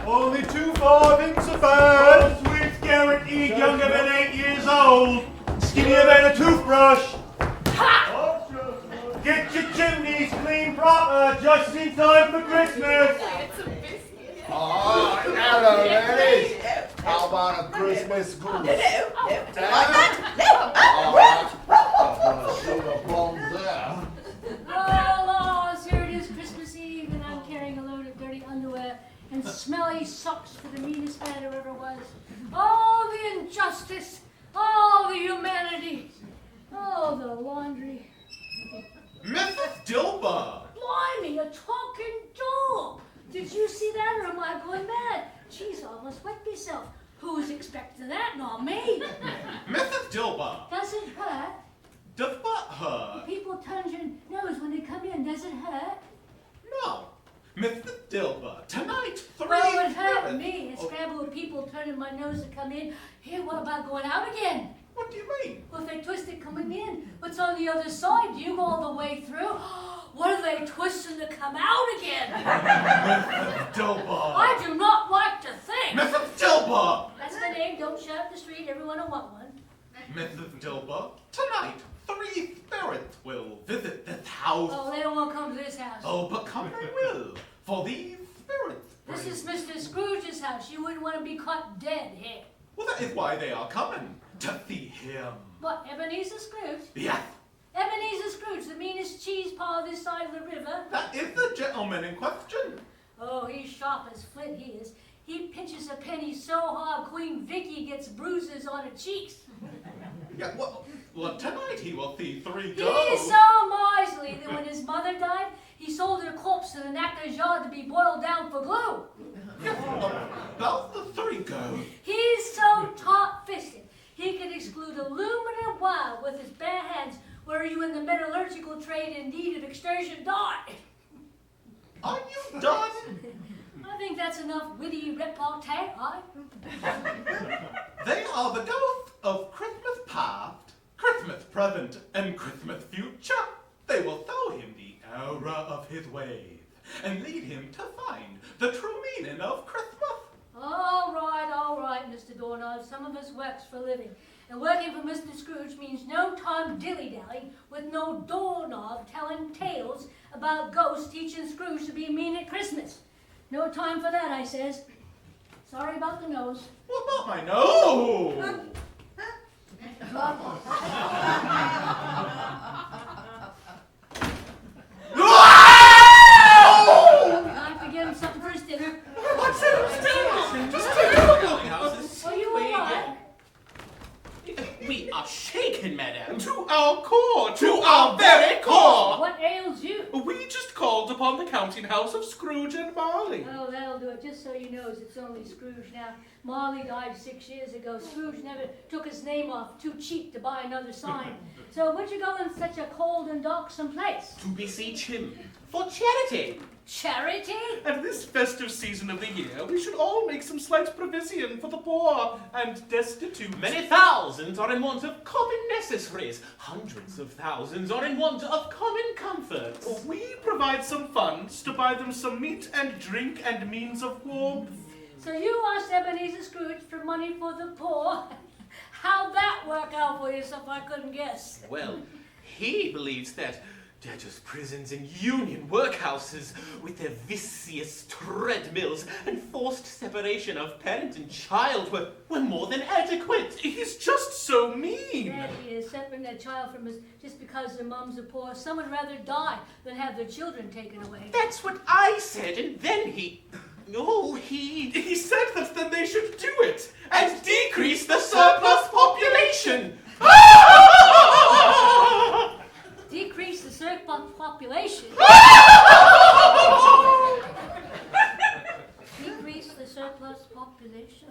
Only 2 farthings a bag. Sweets guaranteed younger than 8 years old. Skinnier than a toothbrush. Get your chimneys clean proper, just in time for Christmas. Oh, hello, ladies. How about a Christmas goose? Oh, Laws, here it is Christmas Eve, and I'm carrying a load of dirty underwear and smelly socks for the meanest man there ever was. Oh, the injustice. Oh, the humanity. Oh, the laundry. Mrs. Dilber. Blimey, a talking dog. Did you see that, or am I going mad? Jeez, I almost wet myself. Who's expecting that? Not me. Mrs. Dilber. Does it hurt? Does what hurt? People turn your nose when they come in. Does it hurt? No. Mrs. Dilber, tonight, 3 Well, it hurt spirits- me. It's scrambled with people turning my nose to come in. Here, what about going out again? What do you mean? Well, if they twist it coming in, what's on the other side? Do you go all the way through? What are they twisting to come out again? Mrs. Dilber. I do not like to think. Mrs. Dilber. That's the name. Don't shout up the street. Everyone will want one. Mrs. Dilber, tonight, 3 spirits will visit this house. Oh, they don't want to come to this house. Oh, but come they will, for these spirits. This is Mr. Scrooge's house. You wouldn't want to be caught dead here. Well, that is why they are coming, to see him. What, Ebenezer Scrooge? Yes, Ebenezer Scrooge, the meanest cheese paw this side of the river. that is the gentleman in question. Oh, he's sharp as flint, he is. He pinches a penny so hard Queen Vicky gets bruises on her cheeks. Yeah, well, tonight he will see 3 He's girls. so miserly that when his mother died, he sold her corpse to the knacker's yard to be boiled down for glue. About the 3 girls. He's so taut-fisted, he can exclude aluminum wire with his bare hands. Were you in the metallurgical trade in need of extrusion die? Are you done? I think that's enough witty repartee, aye? They are the ghosts of Christmas past, Christmas present, and Christmas future. They will show him the error of his ways and lead him to find the true meaning of Christmas. All right, Mr. Doorknob. Some of us works for a living. And working for Mr. Scrooge means no time dilly-dallying with no doorknob telling tales about ghosts teaching Scrooge to be mean at Christmas. No time for that, I says. Sorry about the nose. What about my nose? Time to get him something for his dinner. What's it doing? Just Are you all right? We are shaken, madam. To our core, to our very core. What ails you? We just called upon the counting house of Scrooge and Marley. Oh, that'll do it. Just so you know, it's only Scrooge now. Marley died 6 years ago. Scrooge never took his name off. Too cheap to buy another sign. So would you go in such a cold and darksome place? To beseech him for charity. Charity? At this festive season of the year, we should all make some slight provision for the poor and destitute. Many thousands are in want of common necessaries. Hundreds of thousands are in want of common comforts. We provide some funds to buy them some meat and drink and means of warmth. So you asked Ebenezer Scrooge for money for the poor? How'd that work out for you, so I couldn't guess? Well, he believes that debtors' prisons and union workhouses, with their vicious treadmills and forced separation of parent and child, were more than adequate. He's just so mean. There he is, separating their child from us just because their mums are poor. Some would rather die than have their children taken away. That's what I said, and then he said that then they should do it and decrease the surplus population. Decrease the surplus population. Decrease the surplus population.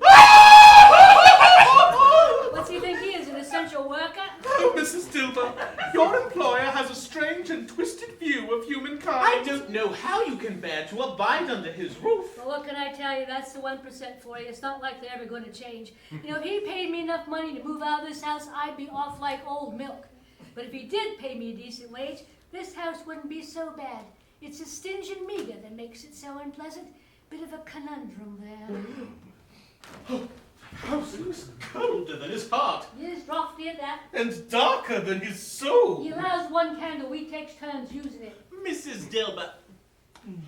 What's he think he is, an essential worker? Oh, Mrs. Dilber, your employer has a strange and twisted view of humankind. I don't know how you can bear to abide under his roof. Well, what can I tell you? That's the 1% for you. It's not like they're ever going to change. You know, if he paid me enough money to move out of this house, I'd be off like old milk. But if he did pay me a decent wage, this house wouldn't be so bad. It's a stinging meagre that makes it so unpleasant. Bit of a conundrum there. House is colder than his heart, Yes, drafty at that. and darker than his soul. He allows one candle, we takes turns using it. Mrs. Dilber,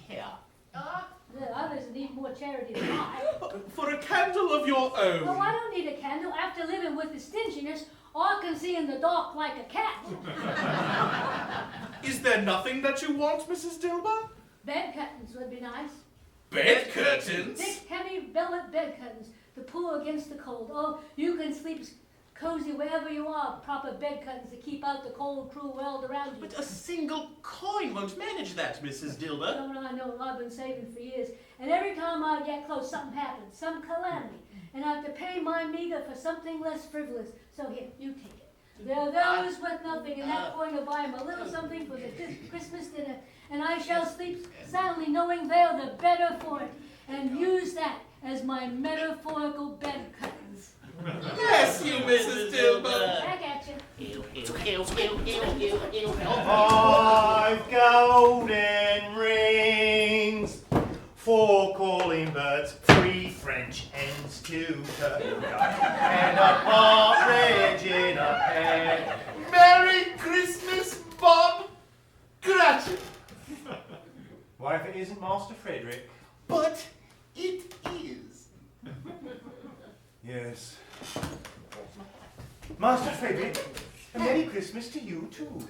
here. The others need more charity than I. For a candle of your own. Oh, I don't need a candle. After living with the stinginess, I can see in the dark like a cat. Is there nothing that you want, Mrs. Dilber? Bed curtains would be nice. Bed curtains? Thick, heavy velvet bed curtains to pull against the cold. Oh, you can sleep cozy wherever you are. Proper bed curtains to keep out the cold, cruel world around you. But a single coin won't manage that, Mrs. Dilber. No, I know. I've been saving for years. And every time I get close, something happens. Some calamity. And I have to pay my meager for something less frivolous. So here, you take it. There are those with nothing, and that's going to buy him a little something for the Christmas dinner. And I shall sleep soundly, knowing they're the better for it. And use that as my metaphorical bed curtains. Yes, you, Mrs. Dilber. Back at you. Ew. 5 golden rings, 4 calling birds, 3 French hens, 2 turtle doves, and a partridge in a pear. Merry Christmas, Bob Cratchit. Why, if it isn't Master Frederick? But it is. Yes. Master Frederick, a Merry Christmas to you too.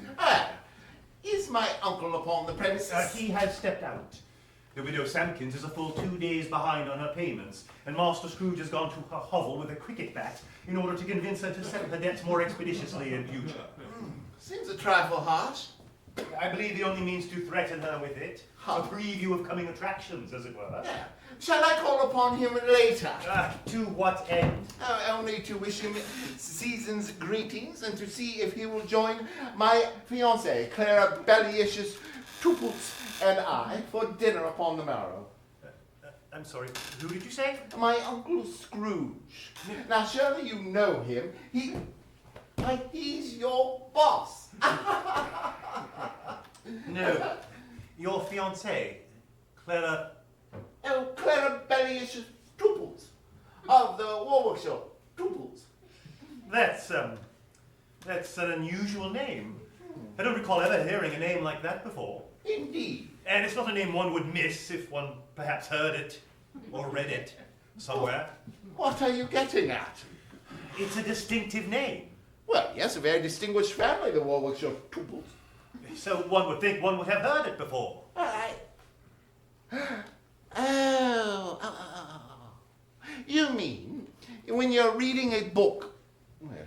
Is my uncle upon the premises? He has stepped out. The widow Samkins is a full 2 days behind on her payments, and Master Scrooge has gone to her hovel with a cricket bat in order to convince her to settle her debts more expeditiously in future. Seems a trifle harsh. I believe he only means to threaten her with it. A Huh. preview of coming attractions, as it were. Shall I call upon him later? To what end? Only to wish him season's greetings and to see if he will join my fiancée, Clara Bellyacious Tuples, and I for dinner upon the morrow. I'm sorry, who did you say? My Uncle Scrooge. Now, surely you know him. He's your boss. No, your fiancée, Clara. Oh, Clara Bellyacious Tuples of the Warwickshire Tuples. That's an unusual name. I don't recall ever hearing a name like that before. Indeed. And it's not a name one would miss if one perhaps heard it or read it somewhere. What are you getting at? It's a distinctive name. Well, yes, a very distinguished family, the Warwickshire Tuples. So one would think one would have heard it before. You mean when you're reading a book, well,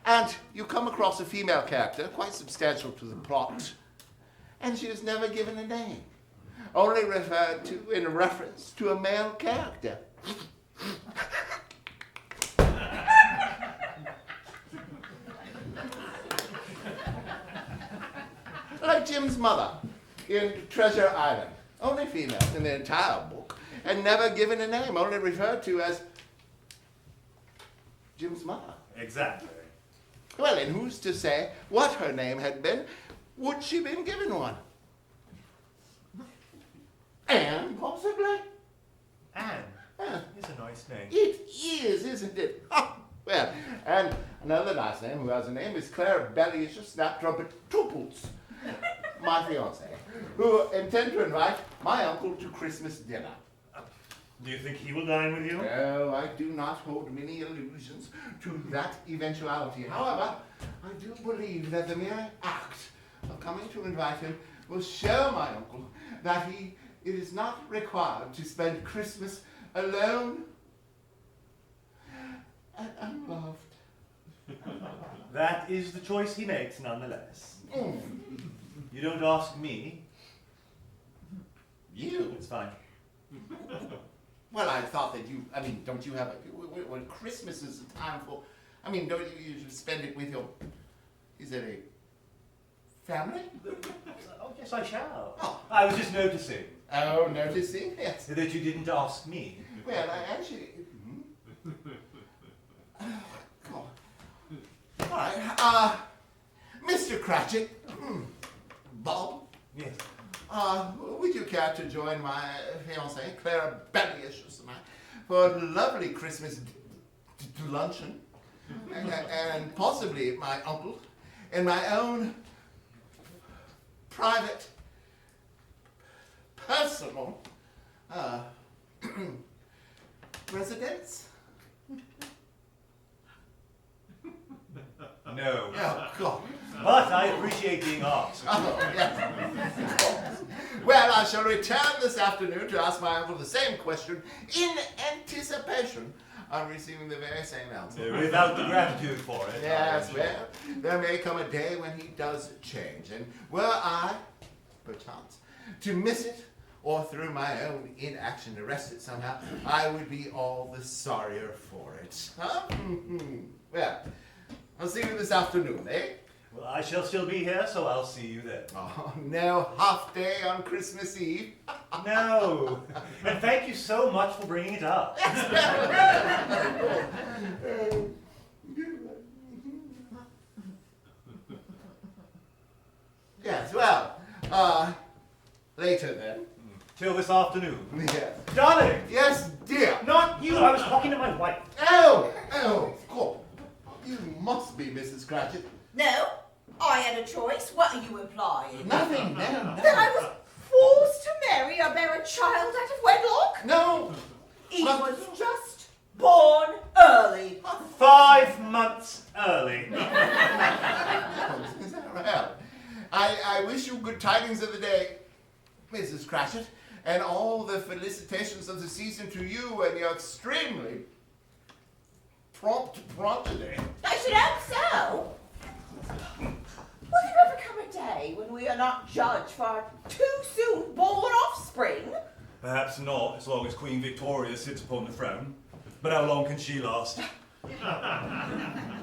and you come across a female character, quite substantial to the plot, and she is never given a name, only referred to in reference to a male character. Like Jim's mother in Treasure Island. Only female in the entire book, and never given a name, only referred to as Jim's mother. Exactly. Well, and who's to say what her name had been, would she been given one? Anne, possibly? Anne Huh. is a nice name. It is, isn't it? Well, and another nice name who has a name is Clara Bellyacious Snaptrumpet Tuples, my fiancée, who intend to invite my uncle to Christmas dinner. Do you think he will dine with you? Oh, I do not hold many illusions to that eventuality. However, I do believe that the mere act of coming to invite him will show my uncle that it is not required to spend Christmas alone and unloved. That is the choice he makes, nonetheless. Mm. You don't ask me. You? It's fine. Well, I thought that don't you have when Christmas is a time for, don't you usually spend it with your, is it a family? Oh, yes, I shall. Oh. I was just noticing Oh, noticing? Yes. that you didn't ask me. Well, I actually, God. All right, Mr. Cratchit, Bob, Yes. would you care to join my fiancée, Clara Bellius, and I, for a lovely Christmas luncheon? And possibly my uncle, in my own private, personal residence? No. Oh, God. But I appreciate being asked. Oh, yes. Well, I shall return this afternoon to ask my uncle the same question in anticipation on receiving the very same answer. Without the gratitude for it. Yes, well, there may come a day when he does change, and were I, perchance, to miss it, or through my own inaction arrest it somehow, I would be all the sorrier for it. Huh? Well, I'll see you this afternoon, eh? Well, I shall still be here, so I'll see you then. Oh, no half day on Christmas Eve. No. And thank you so much for bringing it up. Yes, well, later then. Till this afternoon. Yes. Darling! Yes, dear. Not you! I was talking to my wife. Oh, of course. You must be Mrs. Cratchit. No, I had a choice. What are you implying? Nothing, no. That I was forced to marry or bear a child out of wedlock? No. He Well- was just born early. 5 months early. Is that right? I wish you good tidings of the day, Mrs. Cratchit, and all the felicitations of the season to you and your extremely prompt today. I should hope so. Will there ever come a day when we are not judged for our too soon born offspring? Perhaps not, as long as Queen Victoria sits upon the throne. But how long can she last?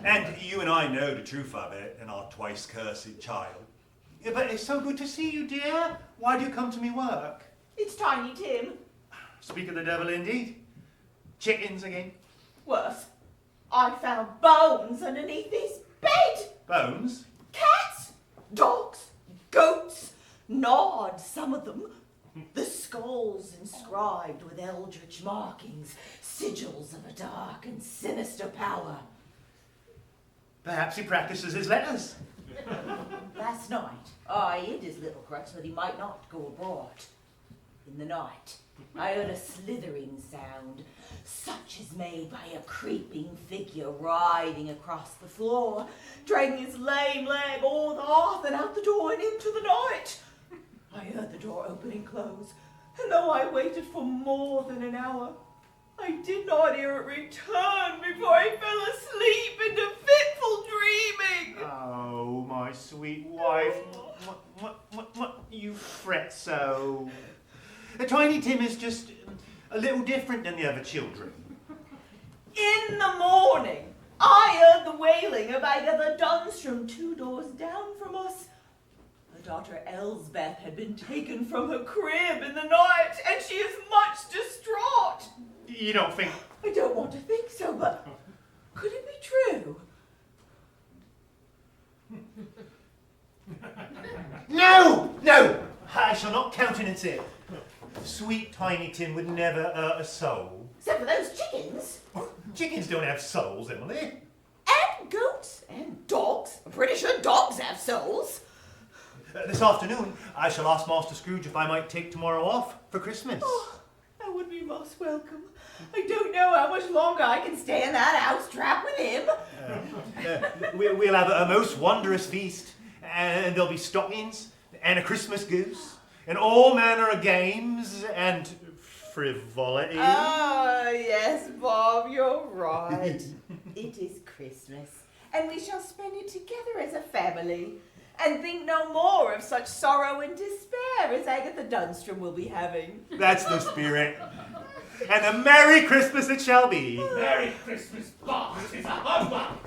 And you and I know the truth of it, and our twice cursed child. Yeah, but it's so good to see you, dear. Why do you come to me work? It's Tiny Tim. Speak of the devil indeed. Chickens again. Worse, I found bones underneath this bed. Bones. Cats, dogs, goats, gnawed, some of them. The skulls inscribed with eldritch markings, sigils of a dark and sinister power. Perhaps he practices his letters. Last night, I hid his little crutch so that he might not go abroad. In the night, I heard a slithering sound, such as made by a creeping figure riding across the floor, dragging his lame leg o'er the hearth and out the door and into the night. I heard the door open and close, and though I waited for more than an hour, I did not hear it return before I fell asleep into fitful dreaming. Oh, my sweet wife. What you fret so? Tiny Tim is just a little different than the other children. In the morning, I heard the wailing of Agatha Dunstrom 2 doors down from us. Her daughter Elsbeth had been taken from her crib in the night, and she is much distraught. You don't think... I don't want to think so, but could it be true? No! No! I shall not countenance it. Sweet Tiny Tim would never hurt a soul. Except for those chickens. Chickens don't have souls, Emily. And goats and dogs. I'm pretty sure dogs have souls. This afternoon, I shall ask Master Scrooge if I might take tomorrow off for Christmas. Oh, that would be most welcome. I don't know how much longer I can stay in that house trap with him. We'll have a most wondrous feast, and there'll be stockings, and a Christmas goose, and all manner of games, and frivolity. Ah, yes, Bob, you're right. It is Christmas, and we shall spend it together as a family, and think no more of such sorrow and despair as Agatha Dunstrom will be having. That's the spirit. And a Merry Christmas it shall be. Merry Christmas box is a humbug.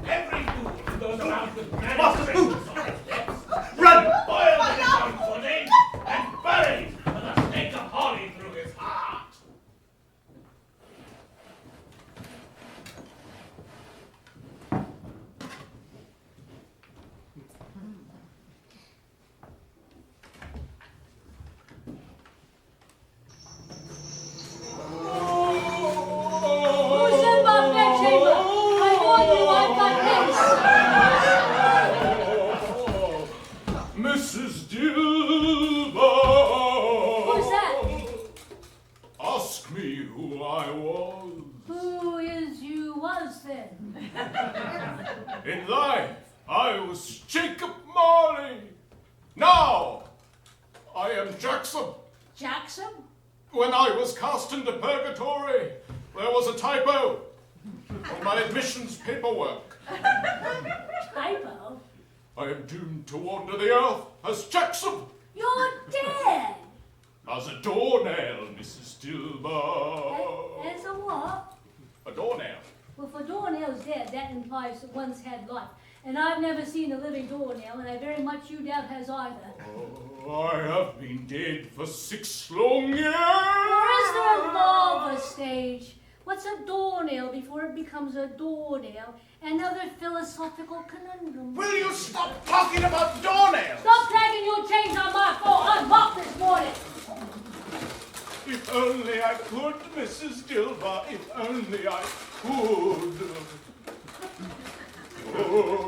Every fool who goes around with Merry Master Christmas on his lips Run! boiled in his own pudding and buried with a stake of holly through his heart. I was. Who is you was then? In life, I was Jacob Marley. Now, I am Jackson. Jackson? When I was cast into purgatory, there was a typo on my admissions paperwork. Typo? I am doomed to wander the earth as Jackson, You're dead! as a doornail, Mrs. Dilbers. As a what? A doornail. Well, if a doornail's dead, that implies that one's had life. And I've never seen a living doornail, and I very much doubt has either. Oh, I have been dead for 6 long years. Or is there a lava stage? What's a doornail before it becomes a doornail? Another philosophical conundrum. Will you stop talking about doornails? Stop dragging your chains on my floor! I'm locked this morning! If only I could, Mrs. Dilber, if only I could. Oh,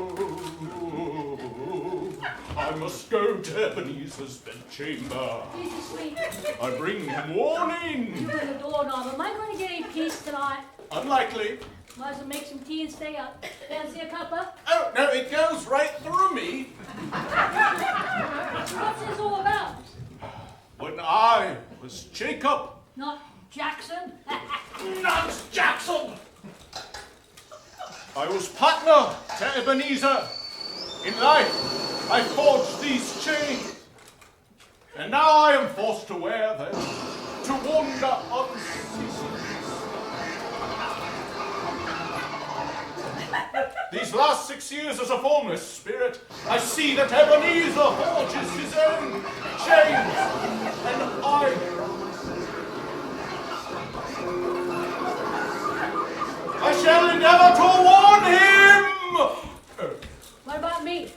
I must go to Ebenezer's bedchamber. Jesus sweet. I bring him warning. You and the doorknob. Am I going to get any peace tonight? Unlikely. Might as well make some tea and stay up. Fancy a cuppa? Oh, no, it goes right through me. What's this all about? When I was Jacob. Not Jackson? Not Jackson! I was partner to Ebenezer. In life, I forged these chains. And now I am forced to wear them, to wander unceasingly. These last 6 years as a formless spirit, I see that Ebenezer forges his own chains, and I shall endeavor to warn him! What about me?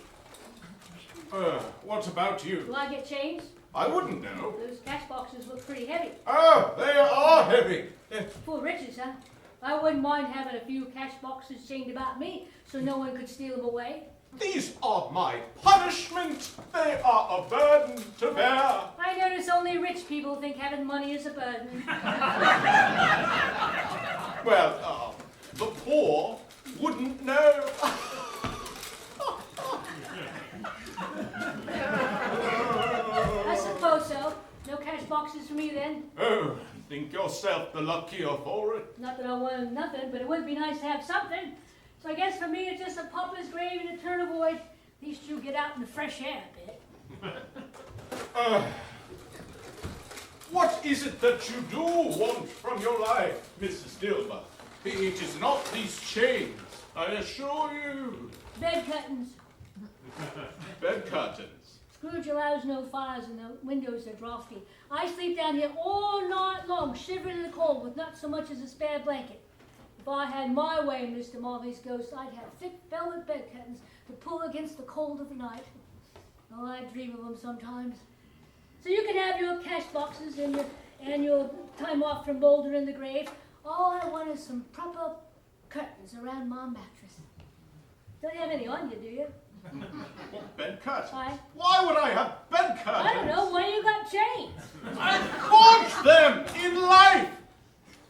What about you? Do I get chains? I wouldn't know. Those cash boxes look pretty heavy. Oh, they are heavy. Poor riches, huh? I wouldn't mind having a few cash boxes chained about me so no one could steal them away. These are my punishment. They are a burden to bear. I notice only rich people think having money is a burden. Well, the poor wouldn't know. I suppose so. No cash boxes for me then. Oh, think yourself the luckier for it. Not that I want nothing, but it would be nice to have something. So I guess for me it's just a pauper's grave and a turn of void. At least you get out in the fresh air a bit. What is it that you do want from your life, Mrs. Dilber? It is not these chains, I assure you. Bed curtains. Bed curtains. Scrooge allows no fires and the windows are drafty. I sleep down here all night long, shivering in the cold with not so much as a spare blanket. If I had my way, Mr. Marley's ghost, I'd have thick velvet bed curtains to pull against the cold of the night. Oh, I dream of them sometimes. So you can have your cash boxes and your time off from Boulder in the grave. All I want is some proper curtains around my mattress. Don't have any on you, do you? Bed curtains? Aye. Why would I have bed curtains? I don't know. Why you got chains? I forged them in life,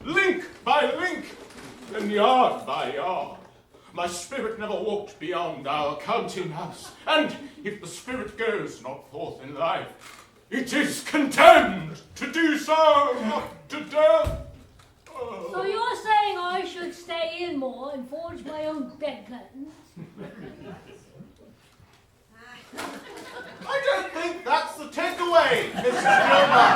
link by link, and yard by yard. My spirit never walked beyond our counting house, and if the spirit goes not forth in life, it is condemned to do so, to death. So you're saying I should stay in more and forge my own bed curtains? I don't think that's the takeaway, Mrs. Gilmer.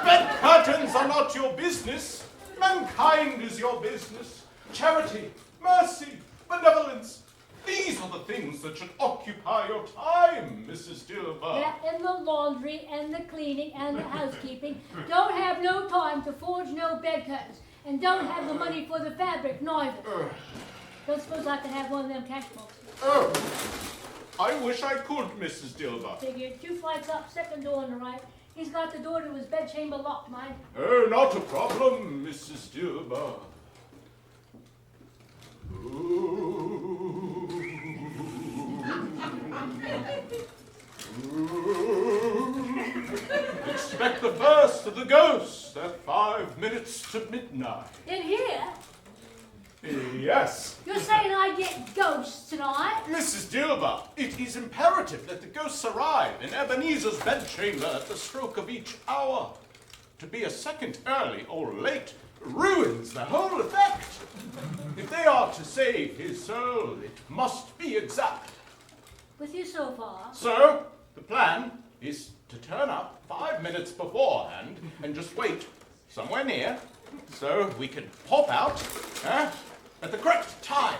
Bed curtains are not your business. Mankind is your business. Charity, mercy, benevolence. These are the things that should occupy your time, Mrs. Dilber. Yeah, and the laundry and the cleaning and the housekeeping. Don't have no time to forge no bed curtains. And don't have the money for the fabric, neither. Don't suppose I can have one of them cash boxes. Oh, I wish I could, Mrs. Dilber. Figured 2 flights up, second door on the right. He's got the door to his bedchamber locked, mind. Oh, not a problem, Mrs. Dilber. Expect the first First of the ghosts at 5 minutes to midnight. In here? Yes. You're saying I get ghosts tonight? Mrs. Dilber, it is imperative that the ghosts arrive in Ebenezer's bedchamber at the stroke of each hour. To be a second early or late ruins the whole effect. If they are to save his soul, it must be exact. With you so far? So, the plan is to turn up 5 minutes beforehand and just wait somewhere near so we can pop out at the correct time.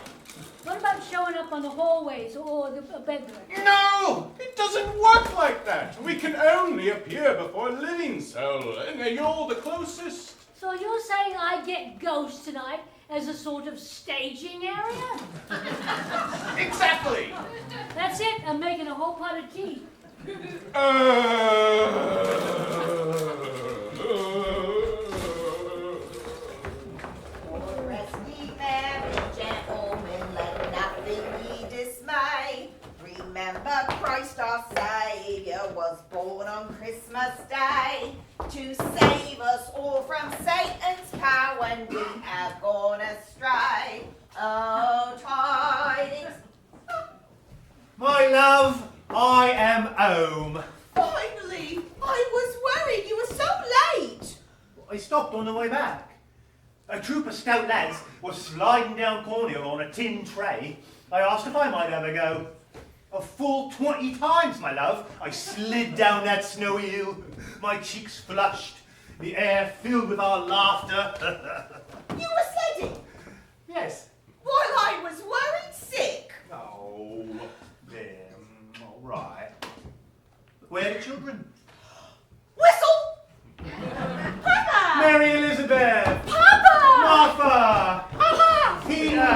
What about showing up on the hallways or the bedroom? No! It doesn't work like that. We can only appear before a living soul, and you're the closest. So you're saying I get ghosts tonight as a sort of staging area? Exactly! That's it, I'm making a whole pot of tea. Rest ye merry gentlemen, let nothing ye dismay. Remember Christ our Saviour was born on Christmas Day to save us all from Satan's power when we have gone astray. Oh, tidings. My love, I am home. Finally, I was worried you were so late. I stopped on the way back. A troop of stout lads was sliding down Cornhill on a tin tray. I asked if I might have a go. A full 20 times, my love, I slid down that snowy hill, my cheeks flushed, the air filled with our laughter. You were sledding Yes. while I was worried sick. Oh, there, all right. Where are the children? Whistle! Papa! Mary Elizabeth! Papa! Martha! Papa! Peter!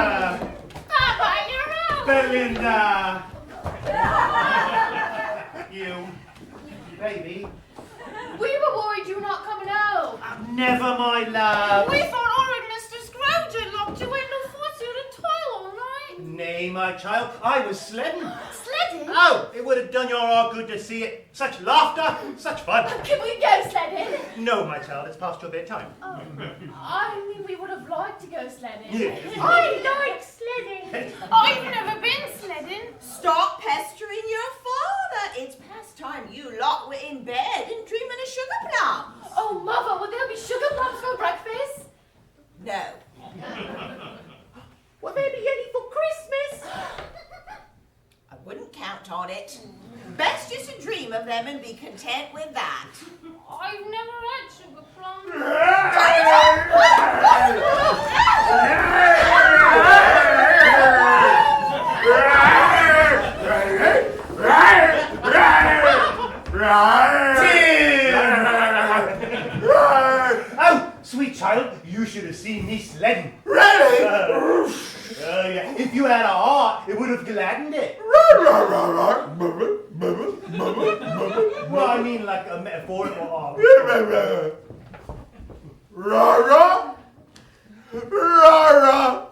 Papa, you're out! Belinda! You, baby. We were worried you were not coming home. Never, my love. We thought horrid Mr. Scrooge had locked you in and forced you to toil all night. Nay, my child, I was sledding. Sledding? Oh, it would have done your all good to see it. Such laughter, such fun. Can we go sledding? No, my child, it's past your bedtime. Oh, I mean, we would have liked to go sledding. Yes. I like sledding. I've never been sledding. Stop pestering your father. It's past time you lot were in bed and dreaming of sugar plums. Oh, Mother, will there be sugar plums for breakfast? No. Will there be any for Christmas? I wouldn't count on it. Best just to dream of them and be content with that. I've never had sugar plums. Oh, sweet child, you should have seen me sledding. Really? Yeah. If you had a heart, it would have gladdened it. Well, I mean like a metaphorical heart. Rara, rara, rara,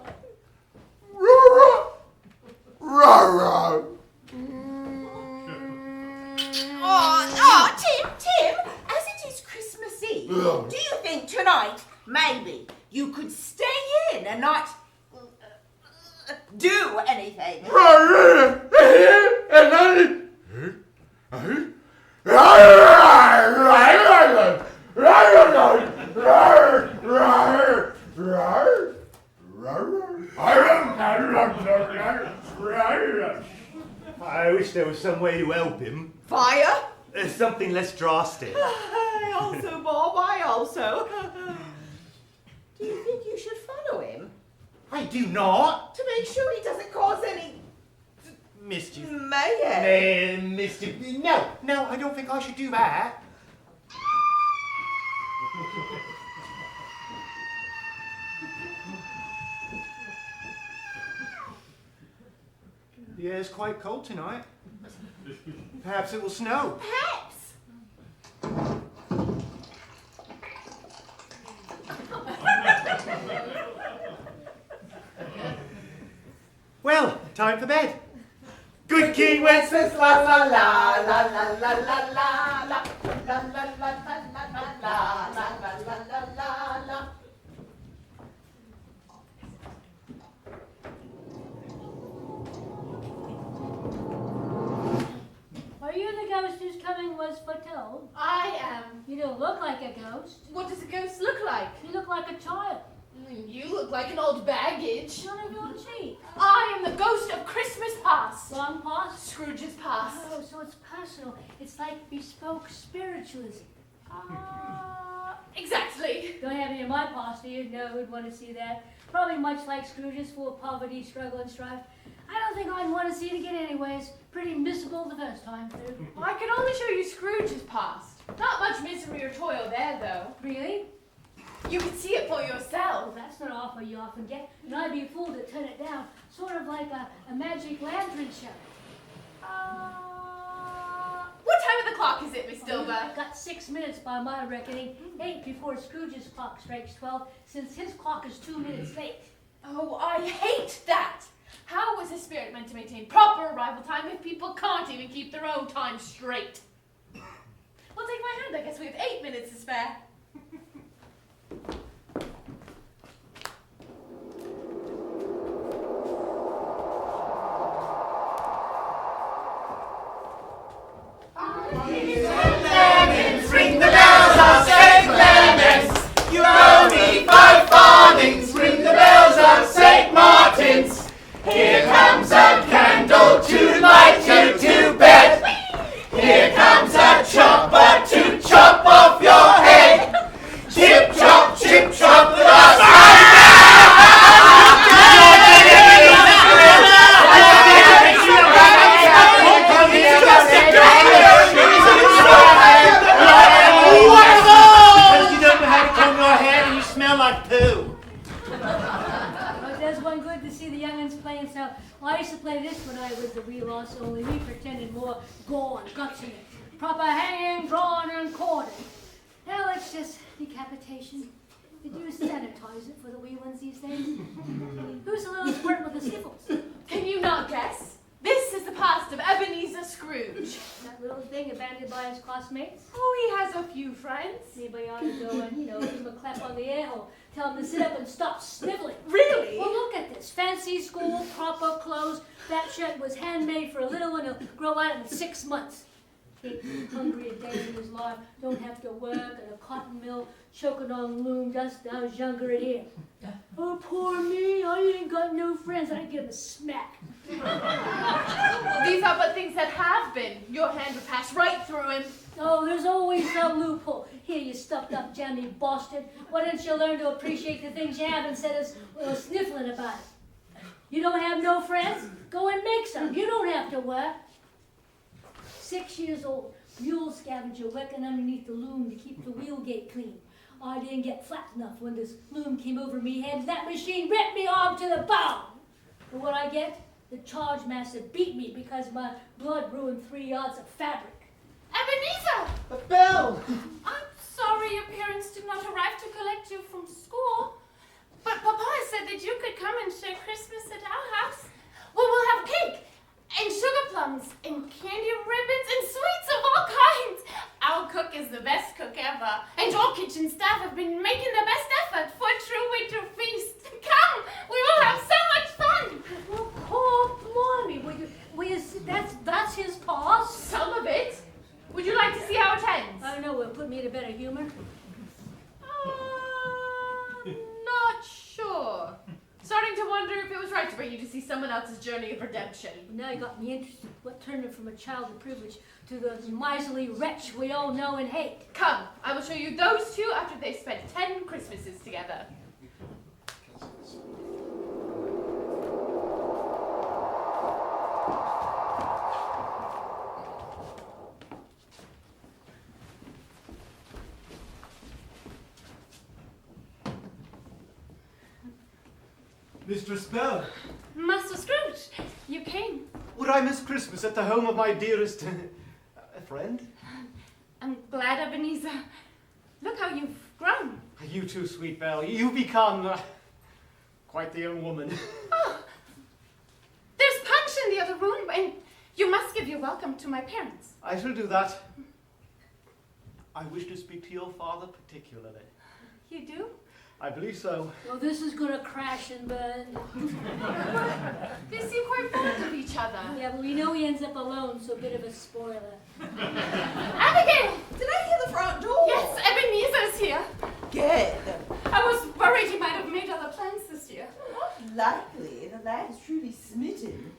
rara. Oh, Tim, as it is Christmas Eve, do you think tonight, maybe, you could stay in and not do anything? I wish there was some way to help him. Fire? Something less drastic. I also, Bob, I also. Do you think you should follow him? I do not. To make sure he doesn't cause any Mischief. mayhem? Mischief. No, I don't think I should do that. The air's quite cold tonight. Perhaps it will snow. Perhaps. Well, time for bed. Good King Wenceslas, la la la la la la la la la la la la la la la. foretold. I am. You don't look like a ghost. What does a ghost look like? You look like a child. You look like an old baggage. None of your cheek. I am the ghost of Christmas past. Long past. Scrooge's past. Oh, so it's personal. It's like bespoke spiritualism. Exactly. Don't have any of my past, do you? No, who'd want to see that? Probably much like Scrooge's, full of poverty, struggle, and strife. I don't think I'd want to see it again anyways. Pretty miserable the first time through. I could only show you Scrooge's past. Not much misery or toil there, though. Really? You can see it for Well, yourself. that's not an offer you often get, and I'd be a fool to turn it down. Sort of like a magic lantern show. What time of the clock is it, Miss Dilber? I've got 6 minutes by my reckoning. 8 before Scrooge's clock strikes 12, since his clock is 2 minutes late. Oh, I hate that! How is a spirit meant to maintain proper arrival time if people can't even keep their own time straight? Well, take my hand. I guess we have 8 minutes to spare. Ring the bells of St. Clements. You owe me 5 farthings. Ring the bells of St. Martin's. Here comes a candle to light you to bed. Here comes a chopper to chop off your head. Chip chop, the Because you don't know how to comb your hair and you smell like poo. Well, it does one good to see the young'uns playing so. Well, I used to play this when I was a wee loss, only we pretended more gore and guts in it. Proper hanging, drawn, and quartered. Now it's just decapitation. They do sanitize it for the wee ones these days. Who's a little squirt with the sniffles? Can you not guess? This is the past of Ebenezer Scrooge. That little thing abandoned by his classmates? Oh, he has a few friends. Anybody ought to go and, give him a clap on the air hole. Tell him to sit up and stop sniveling. Really? Well, look at this. Fancy school, proper clothes. That shirt was handmade for a little one who'll grow out in 6 months. Ain't hungry a day in his life. Don't have to work at a cotton mill, choking on loom dust. I was younger at here. Oh, poor me. I ain't got no friends. I'd give him a smack. These are but things that have been. Your hand would pass right through him. Oh, there's always some loophole. Here, you stuffed up jammy bastard. Why don't you learn to appreciate the things you have instead of sniffling about it? You don't have no friends? Go and make some. You don't have to work. 6 years old, mule scavenger working underneath the loom to keep the wheel gate clean. I didn't get flat enough when this loom came over me head. That machine ripped me arm to the bone. And what I get? The charge master beat me because my blood ruined 3 yards of fabric. Ebenezer! The bell! I'm sorry your parents did not arrive to collect you from school. But Papa said that you could come and share Christmas at our house. Well, we'll have cake and sugar plums and candy ribbons and sweets of all kinds. Our cook is the best cook ever, and your kitchen staff have been making the best effort for a true winter feast. Come, we will have so much fun. Well, poor Mommy, that's his past. Some of it. Would you like to see how it ends? I don't know, will put me in a better humor. Not sure. Starting to wonder if it was right to bring you to see someone else's journey of redemption. Now you got me interested. What turned him from a child of privilege to the miserly wretch we all know and hate? Come, I will show you those two after they've spent 10 Christmases together. Mistress Bell, Master Scrooge, you came. would I miss Christmas at the home of my dearest friend? I'm glad, Ebenezer. Look how you've grown. You too, sweet Belle. You've become quite the young woman. Oh, there's punch in the other room, and you must give your welcome to my parents. I shall do that. I wish to speak to your father particularly. You do? I believe so. Well, this is gonna crash and burn. They seem quite fond of each other. Yeah, but we know he ends up alone, so a bit of a spoiler. Abigail! Did I hear the front door? Yes, Ebenezer's here. Good. I was worried he might have made other plans this year. Not likely. The lad is truly smitten.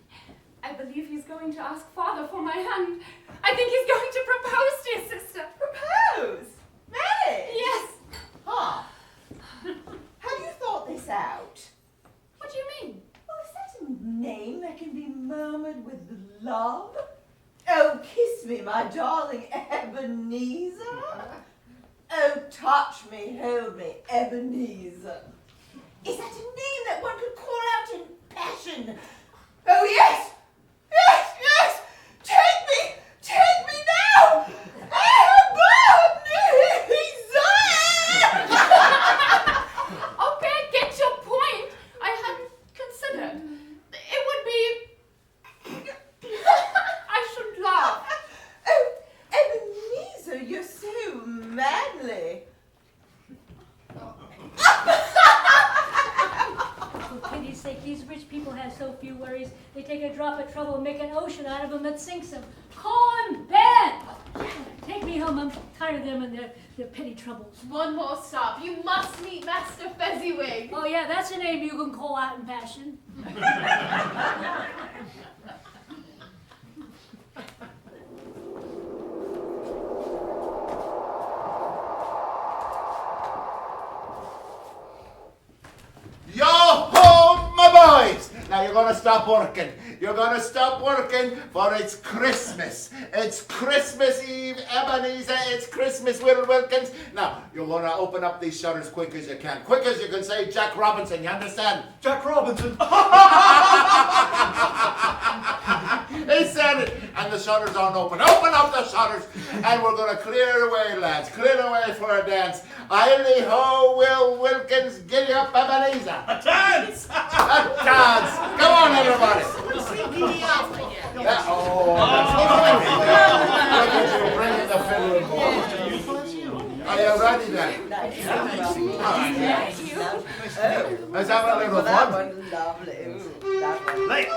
I believe he's going to ask father for my hand. I think he's going to propose to his sister. Propose? Marriage? Yes. Huh. Have you thought this out? What do you mean? Oh, is that a name that can be murmured with love? Oh, kiss me, my darling Ebenezer. Oh, touch me, hold me, Ebenezer. Is that a name that one could call out in passion? Oh, yes! Yes, yes! Take me now! Ebenezer! Okay, I get your point. I hadn't considered. It would be... I should laugh. Oh, Ebenezer, you're so manly. For pity's sake, these rich people have so few worries. They take a drop of trouble and make an ocean out of them that sinks them. Call him Ben! Take me home. I'm tired of them and their petty troubles. One more stop. You must meet Master Fezziwig. Oh yeah, that's a name you can call out in passion. Yo-ho, my boys! Now you're gonna stop working. You're gonna stop working, for it's Christmas. It's Christmas Eve, Ebenezer. It's Christmas, Will Wilkins. Now, you're gonna open up these shutters quick as you can. Quick as you can say Jack Robinson, you understand? Jack Robinson. He said it, and the shutters aren't open. Open up the shutters, and we're gonna clear away, lads. Clear away for a dance. Hiley ho, Will Wilkins, giddy up, Ebenezer. A dance! A dance! Come on, everybody. Look at you bringing the fiddle involved. Are you ready then? Let's have a little That fun. one, lovely. That one. Late.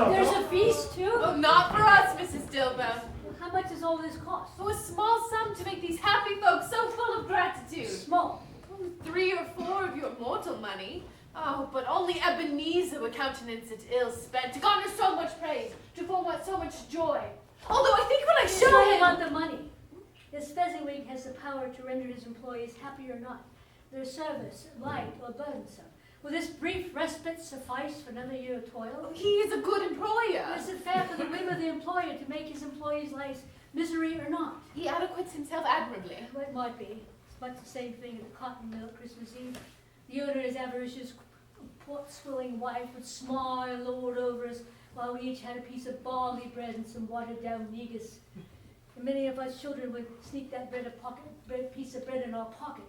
There's a feast too? Well, not for us, Mrs. Dilbers. How much does all this cost? Oh, a small sum to make these happy folks so full of gratitude. Small. 3 or 4 of your mortal money. Oh, but only Ebenezer would countenance it ill spent, to garner so much praise, to forward so much joy. Although I think when I It's show not him... about the money. This Fezziwig has the power to render his employees happy or not, their service light or burdensome. Will this brief respite suffice for another year of toil? He is a good employer. Is it fair for the whim of the employer to make his employees' lives misery or not? He adequates himself admirably. Well, it might be. It's much the same thing at the cotton mill at Christmas Eve. The owner is avaricious, port-swilling wife would smile lord over us while we each had a piece of barley bread and some watered-down negus. And many of us children would sneak that piece of bread in our pocket,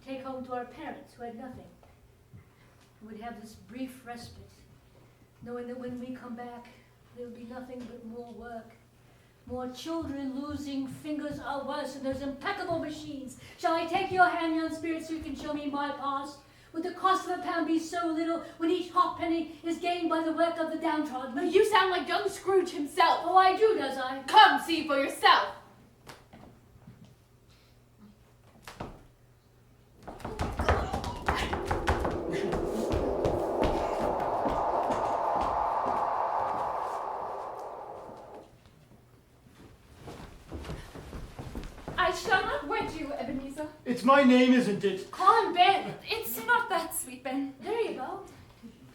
take home to our parents who had nothing. And we'd have this brief respite, knowing that when we come back, there'll be nothing but more work. More children losing fingers are worse than those impeccable machines. Shall I take your hand, young spirit, so you can show me my past? Would the cost of a pound be so little when each halfpenny is gained by the work of the downtrodden? You sound like young Scrooge himself. Oh, I do, does I? Come, see for yourself. I shall not wed you, Ebenezer. It's my name, isn't it? Call him Ben. It's not that, sweet Ben. There you go.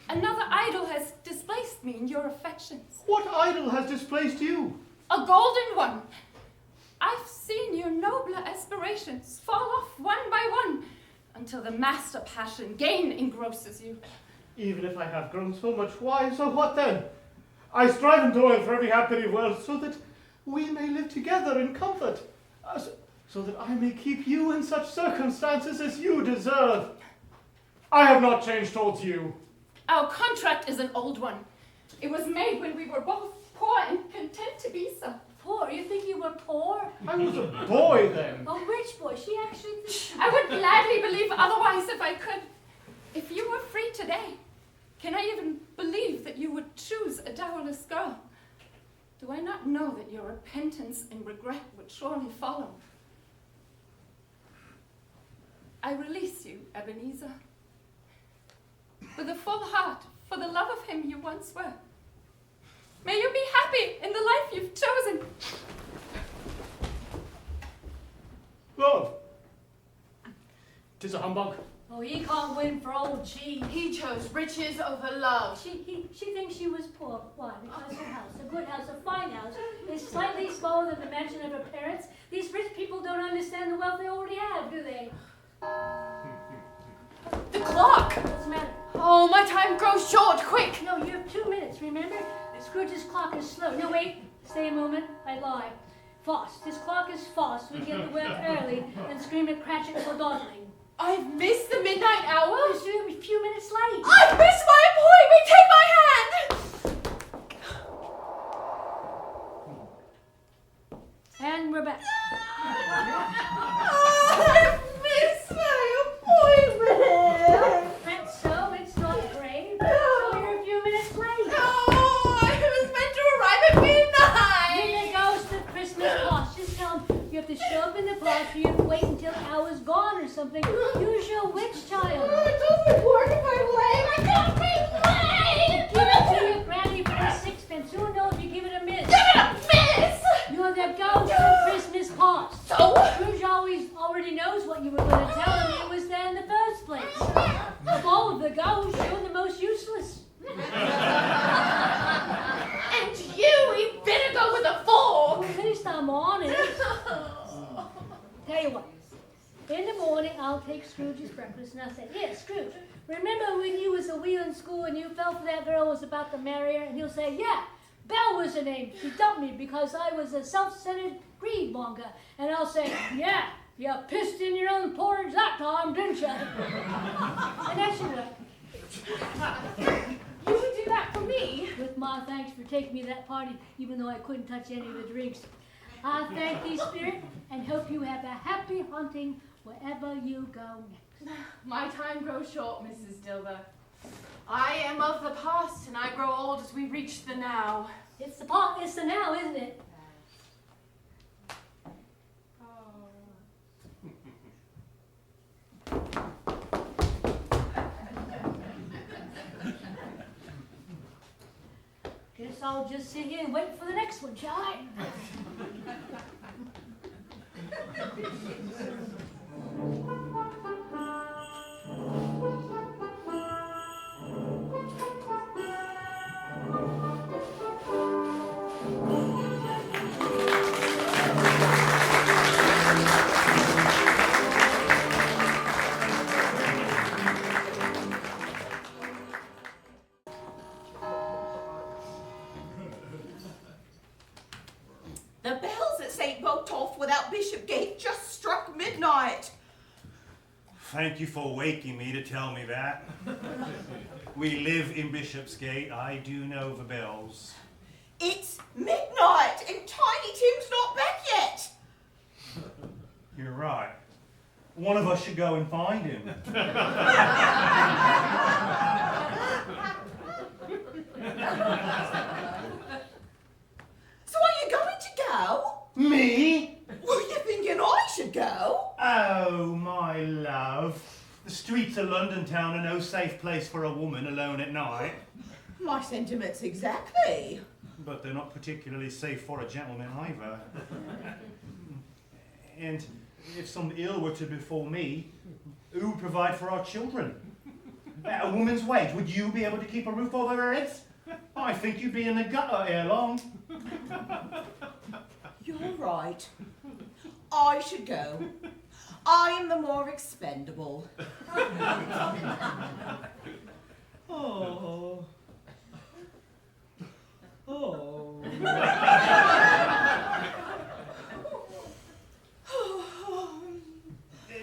Another idol has displaced me in your affections. What idol has displaced you? A golden one. I've seen your nobler aspirations fall off one by one until the master passion gain engrosses you. Even if I have grown so much wiser, what then? I strive and toil for every halfpenny wealth so that we may live together in comfort, so that I may keep you in such circumstances as you deserve. I have not changed towards you. Our contract is an old one. It was made when we were both poor and content to be so. Poor? You think you were poor? I was a boy then. A rich boy. She actually... I would gladly believe otherwise if I could. If you were free today, can I even believe that you would choose a dowerless girl? Do I not know that your repentance and regret would surely follow? I release you, Ebenezer. With a full heart, for the love of him you once were. May you be happy in the life you've chosen. Love. 'Tis a humbug. Oh, he can't win for old G. He chose riches over love. She thinks she was poor. Why? Because her house, a good house, a fine house, is slightly smaller than the mansion of her parents. These rich people don't understand the wealth they already have, do they? The clock! What's the matter? Oh, my time grows short, quick! No, you have 2 minutes, remember? Scrooge's clock is slow. No, wait. Stay a moment. I lie. Fast. His clock is fast. We get to work early and scream at Cratchit for dawdling. I've missed the midnight hour? You're a few minutes late. I've missed my appointment! Take my hand! And we're back. I've missed my appointment! That's so. It's not grave. So you're a few minutes late. No, I was meant to arrive at midnight! Here goes the Christmas past. Just tell him you have to show up in the past or you have to wait until the hour's gone or something. Use your witch child. It doesn't work if I'm late. I can't be late! Give it to your granny for a sixpence. Who knows if you give it a miss? Give it a miss! You're the ghost of Christmas past. So? Scrooge already knows what you were going to tell him. It was there in the first place. Of all of the ghosts, you're the most useless. And you better go with a fork! At least I'm honest. Tell you what. In the morning, I'll take Scrooge's breakfast, and I'll say, "Here, Scrooge, remember when you was a wheel in school and you fell for that girl who was about to marry her?" And he'll say, "Yeah, Belle was her name. She dumped me because I was a self-centered greedmonger." And I'll say, "Yeah, you pissed in your own porridge that time, didn't you?" And that should work. You would do that for me? With my thanks for taking me to that party, even though I couldn't touch any of the drinks. I thank thee, Spirit, and hope you have a happy hunting wherever you go next. My time grows short, Mrs. Dilber. I am of the past, and I grow old as we reach the now. It's the now, isn't it? Guess I'll just sit here and wait for the next one, shall I? St. Botolph without Bishopgate just struck midnight. Thank you for waking me to tell me that. We live in Bishopsgate. I do know the bells. It's midnight and Tiny Tim's not back yet. You're right. One of us should go and find him. So are you going to go? Me? Were you thinking I should go? Oh, my love. The streets of London town are no safe place for a woman alone at night. My sentiments exactly. But they're not particularly safe for a gentleman either. And if some ill were to befall me, who would provide for our children? At a woman's wage, would you be able to keep a roof over their heads? I think you'd be in the gutter ere long. You're right. I should go. I am the more expendable. Oh. Oh.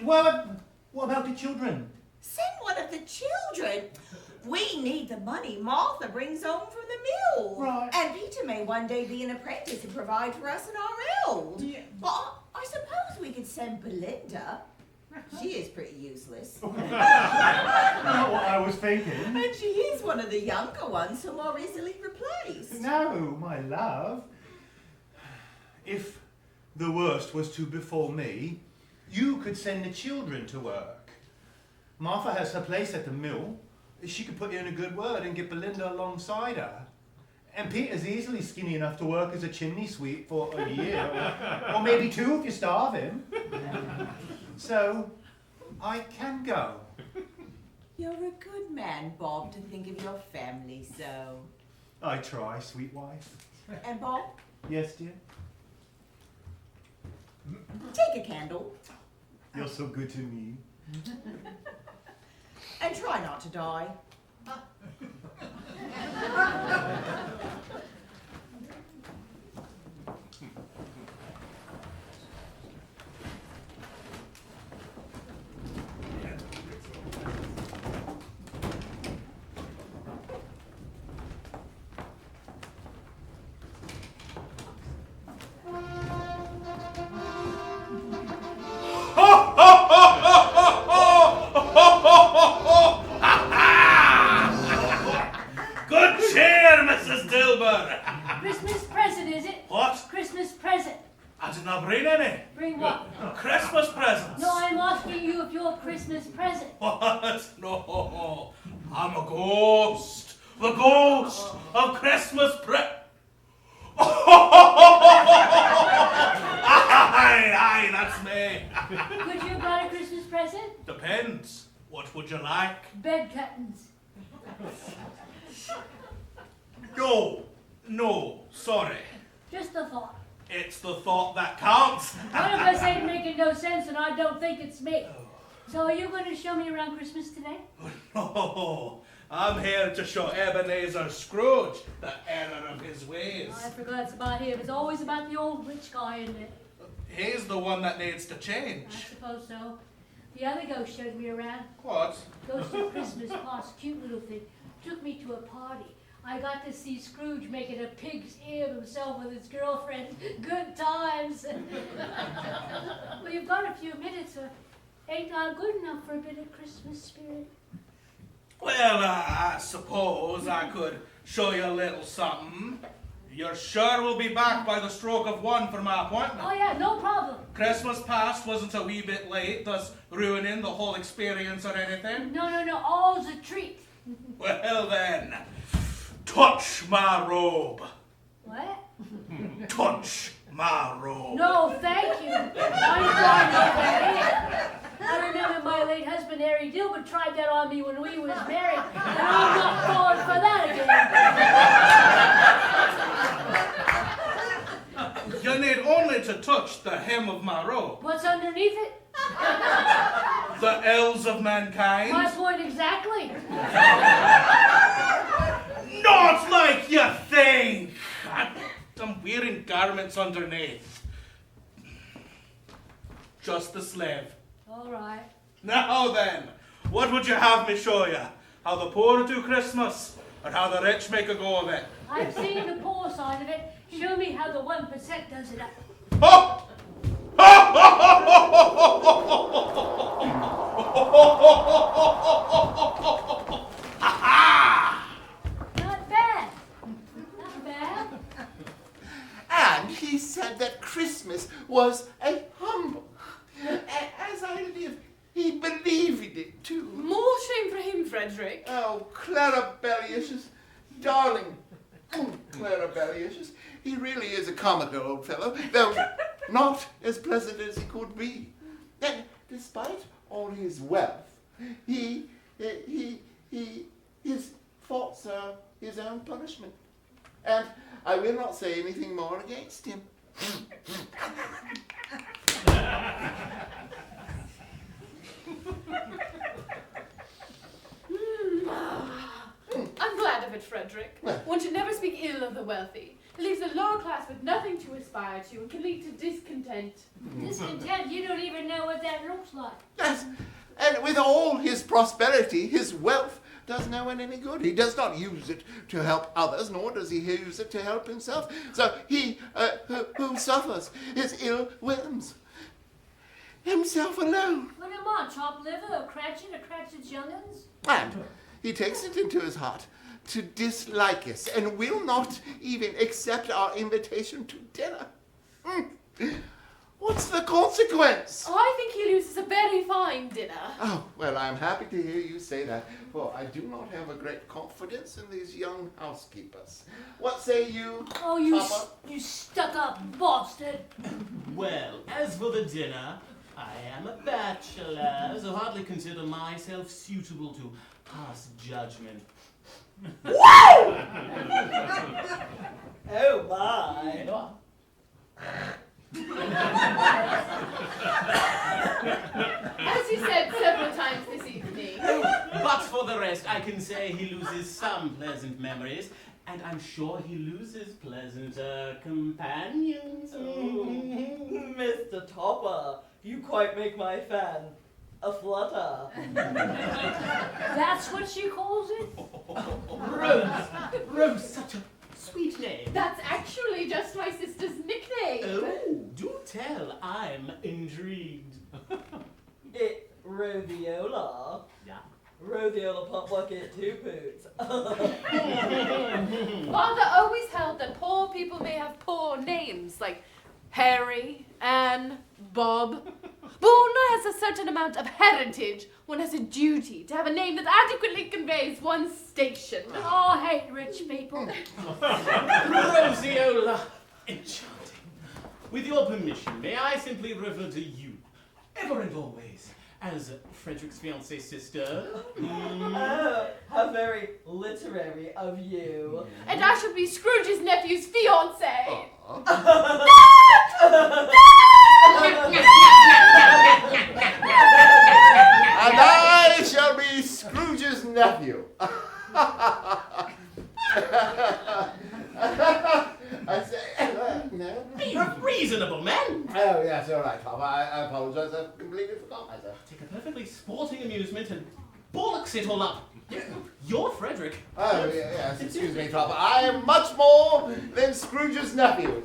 Well, what about the children? Send one of the children. We need the money Martha brings home from the mill. Right. And Peter may one day be an apprentice and provide for us in our eld. Yeah. But I suppose we could send Belinda. She is pretty useless. Not what I was thinking. And she is one of the younger ones, so more easily replaced. No, my love. If the worst was to befall me, you could send the children to work. Martha has her place at the mill. She could put in a good word and get Belinda alongside her. And Peter's easily skinny enough to work as a chimney sweep for a year, or maybe 2 if you starve him. So, I can go. You're a good man, Bob, to think of your family so. I try, sweet wife. And Bob, Yes, dear? take a candle You're so good to me. and try not to die. Good cheer, Mrs. Dilber. Christmas present, is it? What? Christmas present. I did not bring any. Bring what? Christmas presents. No, I'm asking you if you're Christmas present. What? No. I'm a ghost. The ghost of Christmas Aye, that's me. Could you have got a Christmas present? Depends. What would you like? Bed curtains. No, sorry. Just a thought. It's the thought that counts. One of us ain't making no sense, and I don't think it's me. So are you going to show me around Christmas today? No, I'm here to show Ebenezer Scrooge the error of his ways. I forgot it's about him. It's always about the old rich guy, isn't it? He's the one that needs to change. I suppose so. The other ghost showed me around. What? Ghost of Christmas past, cute little thing. Took me to a party. I got to see Scrooge making a pig's ear of himself with his girlfriend. Good times. Well, you've got a few minutes. Ain't I good enough for a bit of Christmas spirit? Well, I suppose I could show you a little something. You're sure we'll be back by the stroke of 1 for my appointment? Oh yeah, no problem. Christmas past wasn't a wee bit late, thus ruining the whole experience or anything? No, all's a treat. Well then, touch my robe. What? Touch my robe. No, thank you. I'm fine over here. I remember my late husband, Harry Dilbers, tried that on me when we was married, and I'm not falling for that again. You need only to touch the hem of my robe. What's underneath it? The ills of mankind. My point exactly. Not like you think. I'm wearing garments underneath. just the slave. All right. Now then, what would you have me show you? How the poor do Christmas, or how the rich make a go of it? I've seen the poor side of it. Show me how the 1% does it up. Oh! Not bad. Not bad. And he said that Christmas was a humbug. As I live, he believed it too. More shame for him, Frederick. Oh, Clara Bellius, darling Clara Bellius. He really is a comical old fellow, though not as pleasant as he could be. And despite all his wealth, his faults are his own punishment. And I will not say anything more against him. I'm glad of it, Frederick. One should never speak ill of the wealthy. It leaves the lower class with nothing to aspire to and can lead to discontent. Discontent? You don't even know what that looks like. Yes, and with all his prosperity, his wealth does no one any good. He does not use it to help others, nor does he use it to help himself. So he who suffers his ill whims, himself alone. What am I, chopped liver or Cratchit's young'uns? And he takes it into his heart to dislike us and will not even accept our invitation to dinner. What's the consequence? I think he loses a very fine dinner. Oh, well, I'm happy to hear you say that, for I do not have a great confidence in these young housekeepers. What say you, Oh, you Papa? you stuck-up bastard. Well, as for the dinner, I am a bachelor, so hardly consider myself suitable to pass judgment. Oh my! As you said several times this evening. But for the rest, I can say he loses some pleasant memories, and I'm sure he loses pleasant companions. Mr. Topper, you quite make my fan a-flutter. That's what she calls it? Rose, such a sweet name. That's actually just my sister's nickname. Oh, do tell, I'm intrigued. Rhodiola. Yeah. Rhodiola Pop Bucket 2 Poots. Father always held that poor people may have poor names, like Harry, Anne, Bob. But one has a certain amount of heritage. One has a duty to have a name that adequately conveys one's station. Oh, I hate rich people. Roseola, enchanting. With your permission, may I simply refer to you, ever and always, as Frederick's fiancée sister? Oh, how very literary of you. And I shall be Scrooge's nephew's fiancée. And I shall be Scrooge's nephew. I say, no. Be reasonable, man. Oh, yes, all right, Tom. I apologize. I completely forgot myself. Take a perfectly sporting amusement and bollocks it all up. You're Frederick. Oh, yes, excuse me, Tom. I am much more than Scrooge's nephew.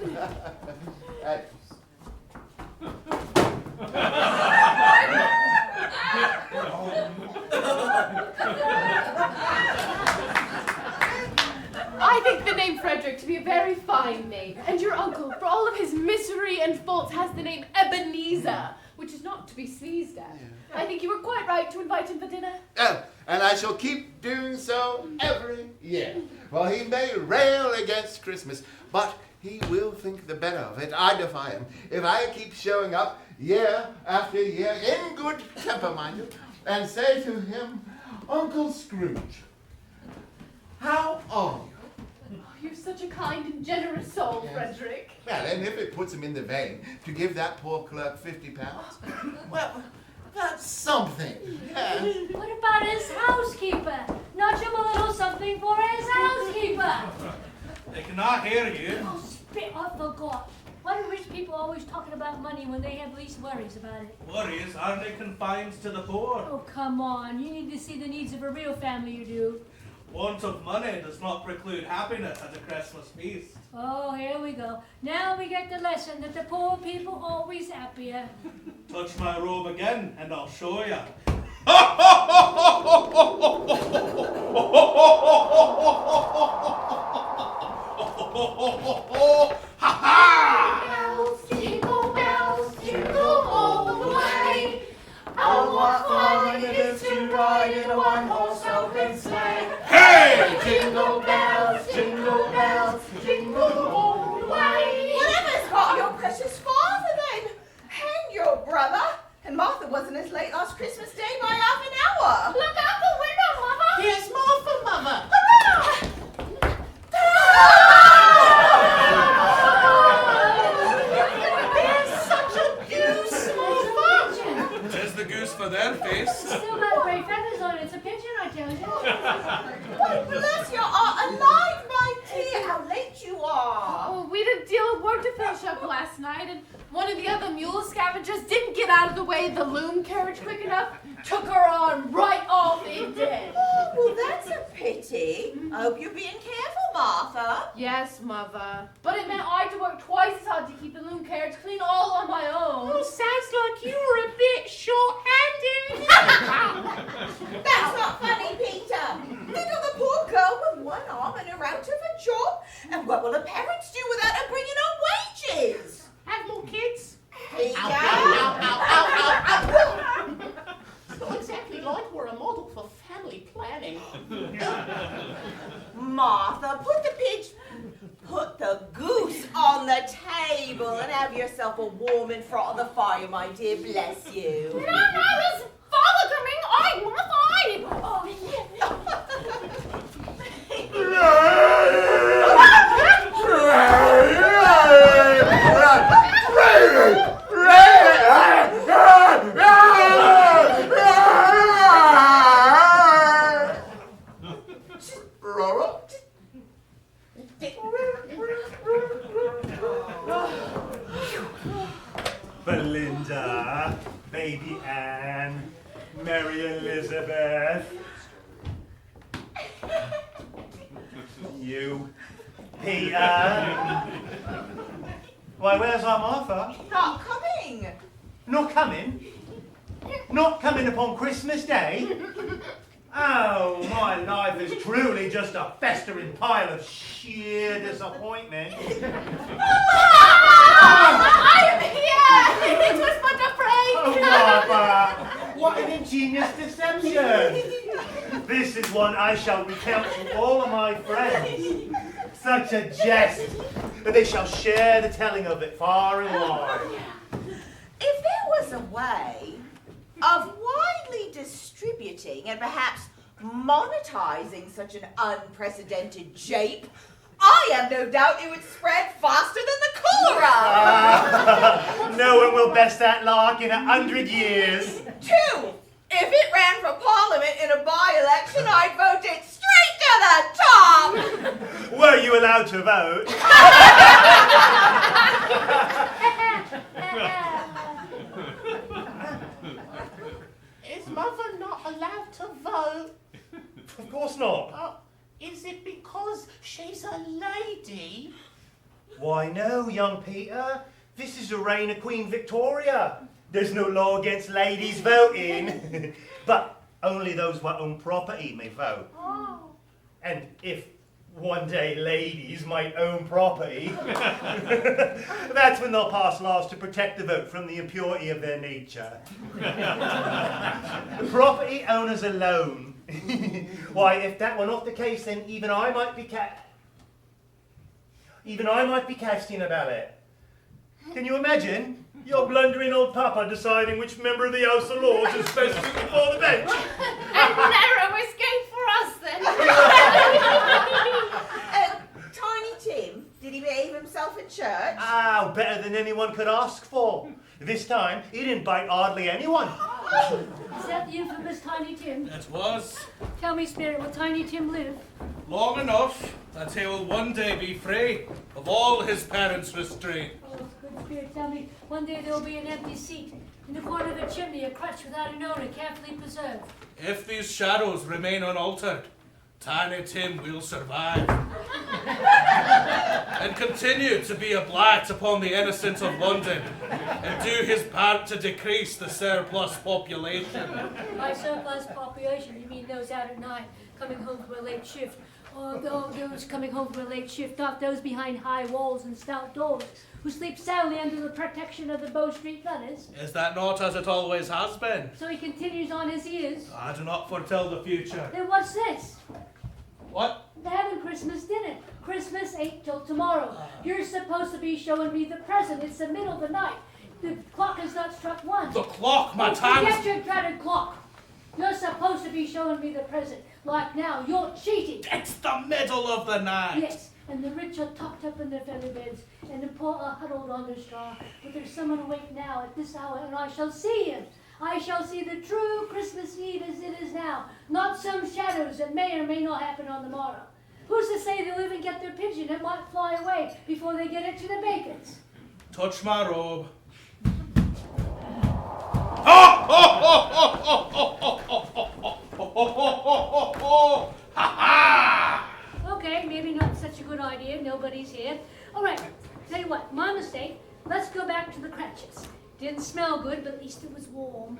I think the name Frederick to be a very fine name. And your uncle, for all of his misery and faults, has the name Ebenezer, which is not to be sneezed at. I think you were quite right to invite him for dinner. Oh, and I shall keep doing so every year. Well, he may rail against Christmas, but he will think the better of it. I defy him. If I keep showing up year after year in good temper, mind you, and say to him, Uncle Scrooge, how are you? Oh, you're such a kind and generous soul, Yes. Frederick. Well, and if it puts him in the vein to give that poor clerk £50, well, that's something. What about his housekeeper? Nudge him a little something for his housekeeper. They cannot hear you. Oh, spit, I forgot. What Why are rich people always talking about money when they have least worries about it? Worries aren't they confined to the poor? Oh, come on. You need to see the needs of a real family, you do. Want of money does not preclude happiness at a Christmas feast. Oh, here we go. Now we get the lesson that the poor people always happier. Touch my robe again, and I'll show ya. Bells, jingle all the way. Oh, what fun it is to ride in a one-horse open sleigh. Hey! Jingle bells, jingle all the way. Whatever's got your precious father then? And your brother? And Martha wasn't as late last Christmas Day by half an hour. Look out the window, Mother. Here's more for Mother. There's such a goose, Martha. Tis the goose for their face. Still got gray feathers on it. It's a pigeon, I tell you. Why, bless your heart alive, my dear. How late you are. Oh, we had a deal of work to finish up last night, and one of the other mule scavengers didn't get out of the way of the loom carriage quick enough. Took her on right off in dead. Oh, well, that's a pity. I hope you're being careful, Martha. Yes, Mother. But it meant I had to work twice as hard to keep the loom carriage clean all on my own. Oh, sounds like you were a bit short-handed. That's not funny, Peter. Think of the poor girl with one arm and her out of a job. And what will her parents do without her bringing home wages? Have more kids? Peter. Not exactly like we're a model for family planning. Martha, put the goose on the table and have yourself a warm in front of the fire, my dear. Bless you. No, there's father coming. I want to fight. Belinda, baby Anne, Mary Elizabeth. You, Peter. Why, where's our Martha? Not coming. Not coming? Not coming upon Christmas Day? Oh, my life is truly just a festering pile of sheer disappointment. I am here. It was but a prank. Oh, Martha, what an ingenious deception. This is one I shall recount to all of my friends. Such a jest that they shall share the telling of it far and wide. If there was a way of widely distributing and perhaps monetizing such an unprecedented jape, I have no doubt it would spread faster than the cholera. No one will best that lark in 100 years. 2, if it ran for Parliament in a by-election, I'd vote it straight to the top. Were you allowed to vote? Is Mother not allowed to vote? Of course not. Is it because she's a lady? Why no, young Peter. This is the reign of Queen Victoria. There's no law against ladies voting. But only those who own property may vote. Oh. And if one day ladies might own property, that's when they'll pass laws to protect the vote from the impurity of their nature. The property owners alone. Why, if that were not the case, then even I might be casting a ballot. Can you imagine? Your blundering old papa deciding which member of the House of Lords is best suited for the bench. A narrow escape for us then. Tiny Tim, did he behave himself in church? Ah, better than anyone could ask for. This time, he didn't bite hardly anyone. Is that the infamous Tiny Tim? It was Tell me, Spirit, will Tiny Tim live? long enough that he will one day be free of all his parents' restraint. Oh, good spirit tell me one day there'll be an empty seat in the corner of a chimney, a crutch without an owner, carefully preserved. If these shadows remain unaltered, Tiny Tim will survive. And continue to be a blight upon the innocents of London, and do his part to decrease the surplus population. By surplus population, you mean those out at night, coming home from a late shift, or those coming home from a late shift, not those behind high walls and stout doors, who sleep soundly under the protection of the Bow Street gunners. Is that not as it always has been? So he continues on as he is. I do not foretell the future. Then what's this? What? They're having Christmas dinner. Christmas ain't till tomorrow. You're supposed to be showing me the present. It's the middle of the night. The clock has not struck one. The clock, my Oh, time forget is... your dreaded clock. You're supposed to be showing me the present. Like now, you're cheating. It's the middle of the night. Yes, and the rich are tucked up in their feather beds, and the poor are huddled on their straw. But there's someone awake now at this hour, and I shall see him. I shall see the true Christmas Eve as it is now, not some shadows that may or may not happen on the morrow. Who's to say they'll even get their pigeon? It might fly away before they get it to the bacon's. Touch my robe. Ha ha! Okay, maybe not such a good idea. Nobody's here. All right, tell you what, my mistake. Let's go back to the Cratchits. Didn't smell good, but at least it was warm.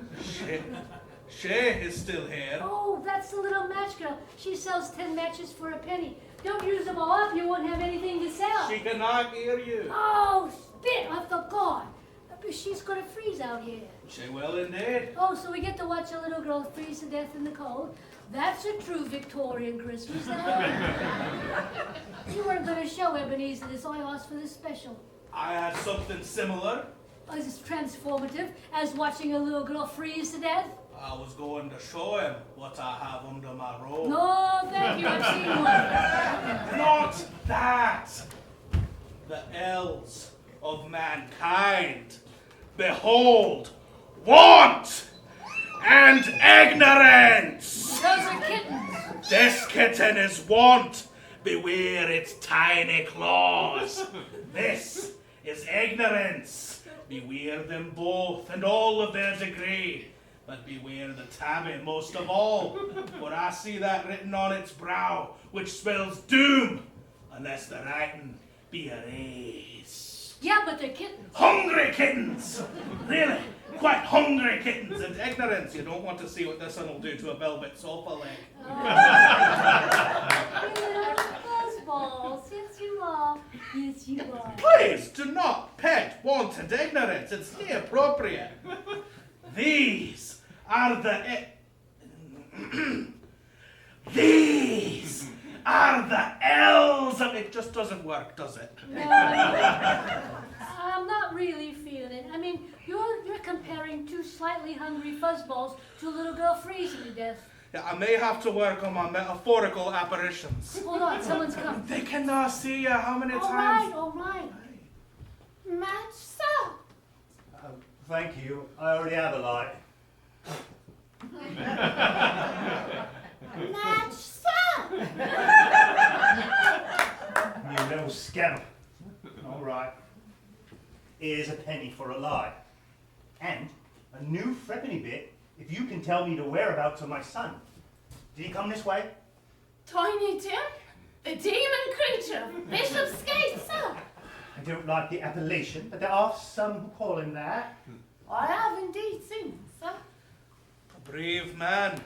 Shay is still here. Oh, that's the little match girl. She sells 10 matches for a penny. Don't use them all up, you won't have anything to sell. She cannot hear you. Oh, spit, I forgot. She's gonna freeze out here. She will indeed. Oh, so we get to watch a little girl freeze to death in the cold. That's a true Victorian Christmas. You weren't gonna show Ebenezer this. I asked for this special. I had something similar. Is this transformative as watching a little girl freeze to death? I was going to show him what I have under my robe. No, thank you. I've seen one. Not that. The ills of mankind. Behold, want and ignorance. Those are kittens. This kitten is want. Beware its tiny claws. This is ignorance. Beware them both and all of their degree. But beware the tabby most of all, for I see that written on its brow, which spells doom, unless the writing be erased. Yeah, but they're kittens. Hungry kittens! Really, quite hungry kittens. And ignorance, you don't want to see what this one will do to a velvet sofa leg. Fuzzballs. Yes, you are. Yes, you are. Please do not pet want and ignorance. It's inappropriate. These are the... These are the elves of... It just doesn't work, does it? No, I'm not really feeling it. I mean, you're comparing two slightly hungry fuzzballs to a little girl freezing to death. Yeah, I may have to work on my metaphorical apparitions. Hold on, someone's come. They cannot see you. How many All times? right, all right. Match, sir. Thank you. I already have a light. Match, sir. You little scamp. All right. Here's a penny for a lie. And a new threepenny bit if you can tell me the whereabouts of my son. Did he come this way? Tiny Tim, the demon creature, Bishop's Gate, sir. I don't like the appellation, but there are some who call him that. I have indeed seen him, sir. A brave man.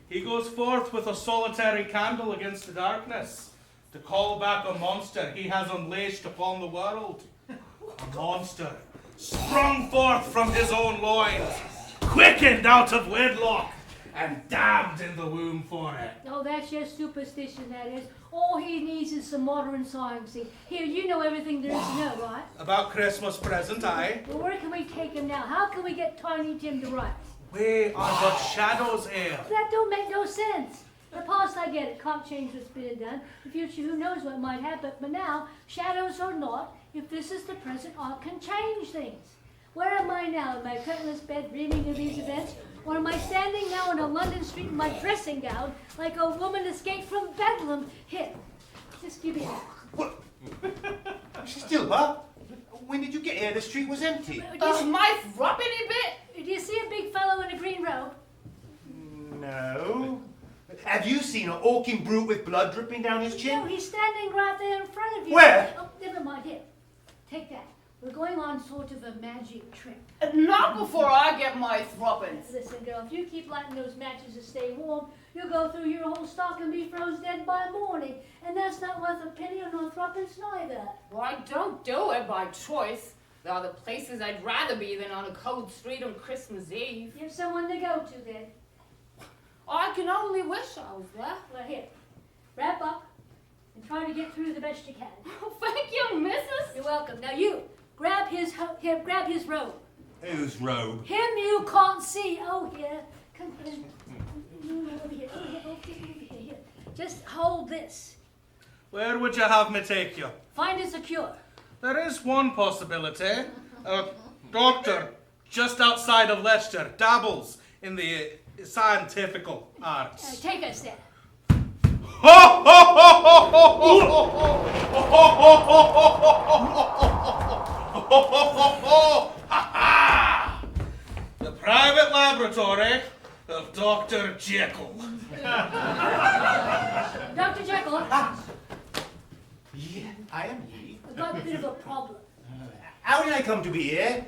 He goes forth with a solitary candle against the darkness to call back a monster he has unleashed upon the world. A monster sprung forth from his own loins, quickened out of wedlock, and damned in the womb for it. Oh, that's just superstition, that is. All he needs is some modern science. Here, you know everything there is to know, right? About Christmas present, aye. Well, where can we take him now? How can we get Tiny Tim to write? We are but shadows here. That don't make no sense. The past, I get it. Can't change what's been done. The future, who knows what might happen. But now, shadows or not, if this is the present, I can change things. Where am I now? In my curtainless bed, dreaming of these events? Or am I standing now on a London street in my dressing gown, like a woman escaped from Bedlam? Here, just give me that. What? She's still up. When did you get here? The street was empty. Is my thrup any bit? Do you see a big fellow in a green robe? No. Have you seen an orking brute with blood dripping down his No, chin? he's standing right there in front of you. Where? Oh, never mind. Here, take that. We're going on sort of a magic trip. Not before I get my thruppence. Listen, girl, if you keep lighting those matches to stay warm, you'll go through your whole stock and be froze dead by morning. And that's not worth a penny or no thruppence neither. Well, I don't do it by choice. There are the places I'd rather be than on a cold street on Christmas Eve. You have someone to go to then. I can only wish I was there. Well, here, wrap up and try to get through the best you can. Oh, thank you, missus. You're welcome. Now you, grab his robe. Whose robe? Him you can't see. Oh, here. Come on. Over here, over here, over here, here. Just hold this. Where would you have me take you? Find us a cure. There is one possibility. A doctor just outside of Leicester dabbles in the scientific arts. Take us there. The private laboratory of Dr. Jekyll. Dr. Jekyll, Yeah, I am he. I've got a bit of a problem. How did I come to be here?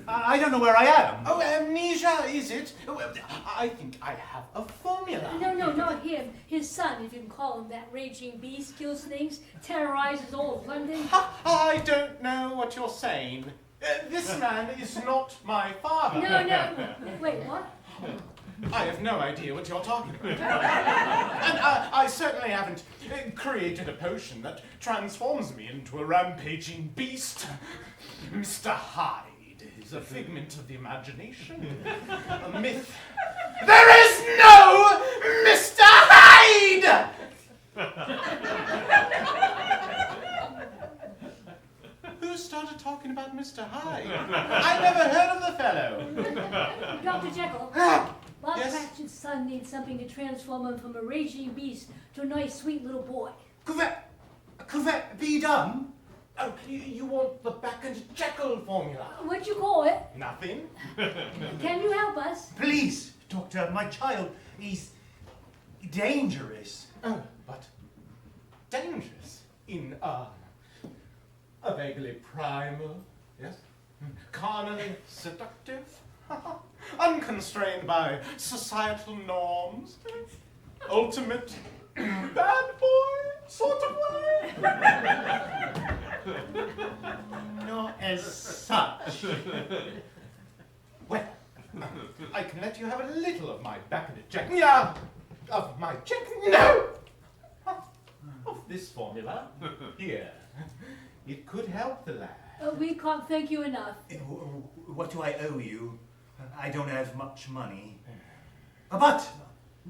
I don't know where I am. Oh, amnesia, is it? Oh, I think I have a formula. No, not him. His son, if you can call him that, raging beast, kills things, terrorizes all of London. I don't know what you're saying. This man is not my father. No. Wait, what? I have no idea what you're talking about. And I certainly haven't created a potion that transforms me into a rampaging beast. Mr. Hyde is a figment of the imagination, a myth. There is no Mr. Hyde! Who started talking about Mr. Hyde? I never heard of the fellow. Dr. Jekyll, Bob Yes? Cratchit's son needs something to transform him from a raging beast to a nice, sweet little boy. Could that be done? Oh, you want the Back and Jekyll formula? What'd you call it? Nothing. Can you help us? Please, Doctor, my child, he's dangerous. Oh, but dangerous in a vaguely primal, yes? Carnally seductive, unconstrained by societal norms, ultimate bad boy sort of way. Not as such. Well, I can let you have a little of my back of the check. Yeah, of my check. No! Of this formula. Here. It could help the lad. We can't thank you enough. What do I owe you? I don't have much money. But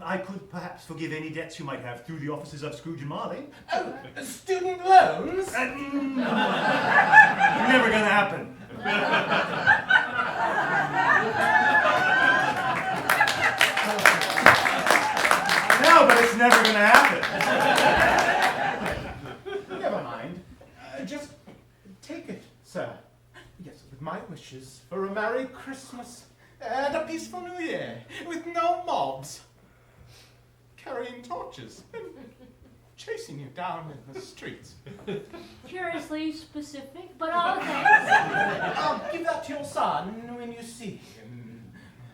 I could perhaps forgive any debts you might have through the offices of Scrooge and Marley. Oh, student loans? Never gonna happen. No, but it's never gonna happen. Never mind. Just take it, sir. Yes, with my wishes for a Merry Christmas and a peaceful New Year, with no mobs carrying torches and chasing you down in the streets. Curiously specific, but all thanks. I'll give that to your son when you see him.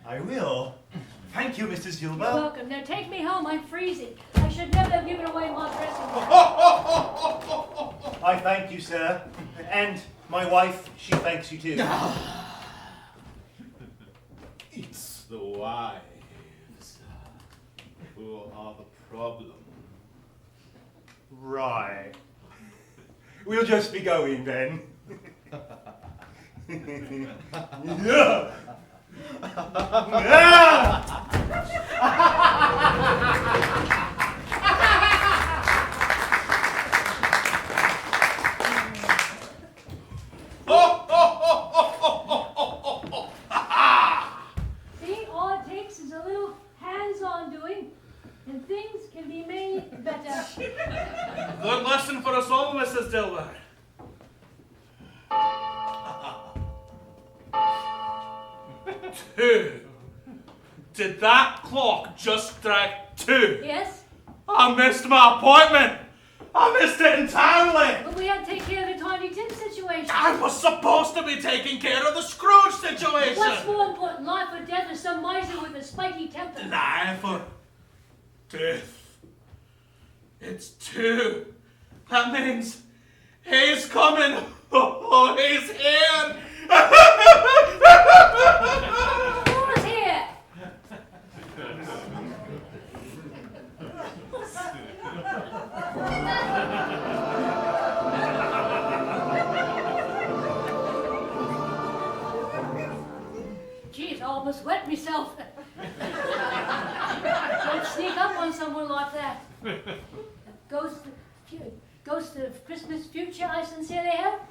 I will. Thank you, Mrs. You're Dilber. welcome. Now take me home. I'm freezing. I should never have given away my dressing gown. I thank you, sir. And my wife, she thanks you too. It's the wives who are the problem. Right. We'll just be going then. Yeah. See, all it takes is a little hands-on doing, and things can be made better. Good lesson for us all, Mrs. Dilber. 2. Did that clock just strike 2? Yes? I missed my appointment. I missed it entirely. But we had to take care of the Tiny Tim situation. I was supposed to be taking care of the Scrooge situation. What's more important, life or death, or some miser with a spiky temper? Life or death? It's 2. That means he's coming. Oh, he's here. Who's here? Geez, I almost wet myself. Don't sneak up on someone like that. Ghost of Christmas future, I sincerely hope.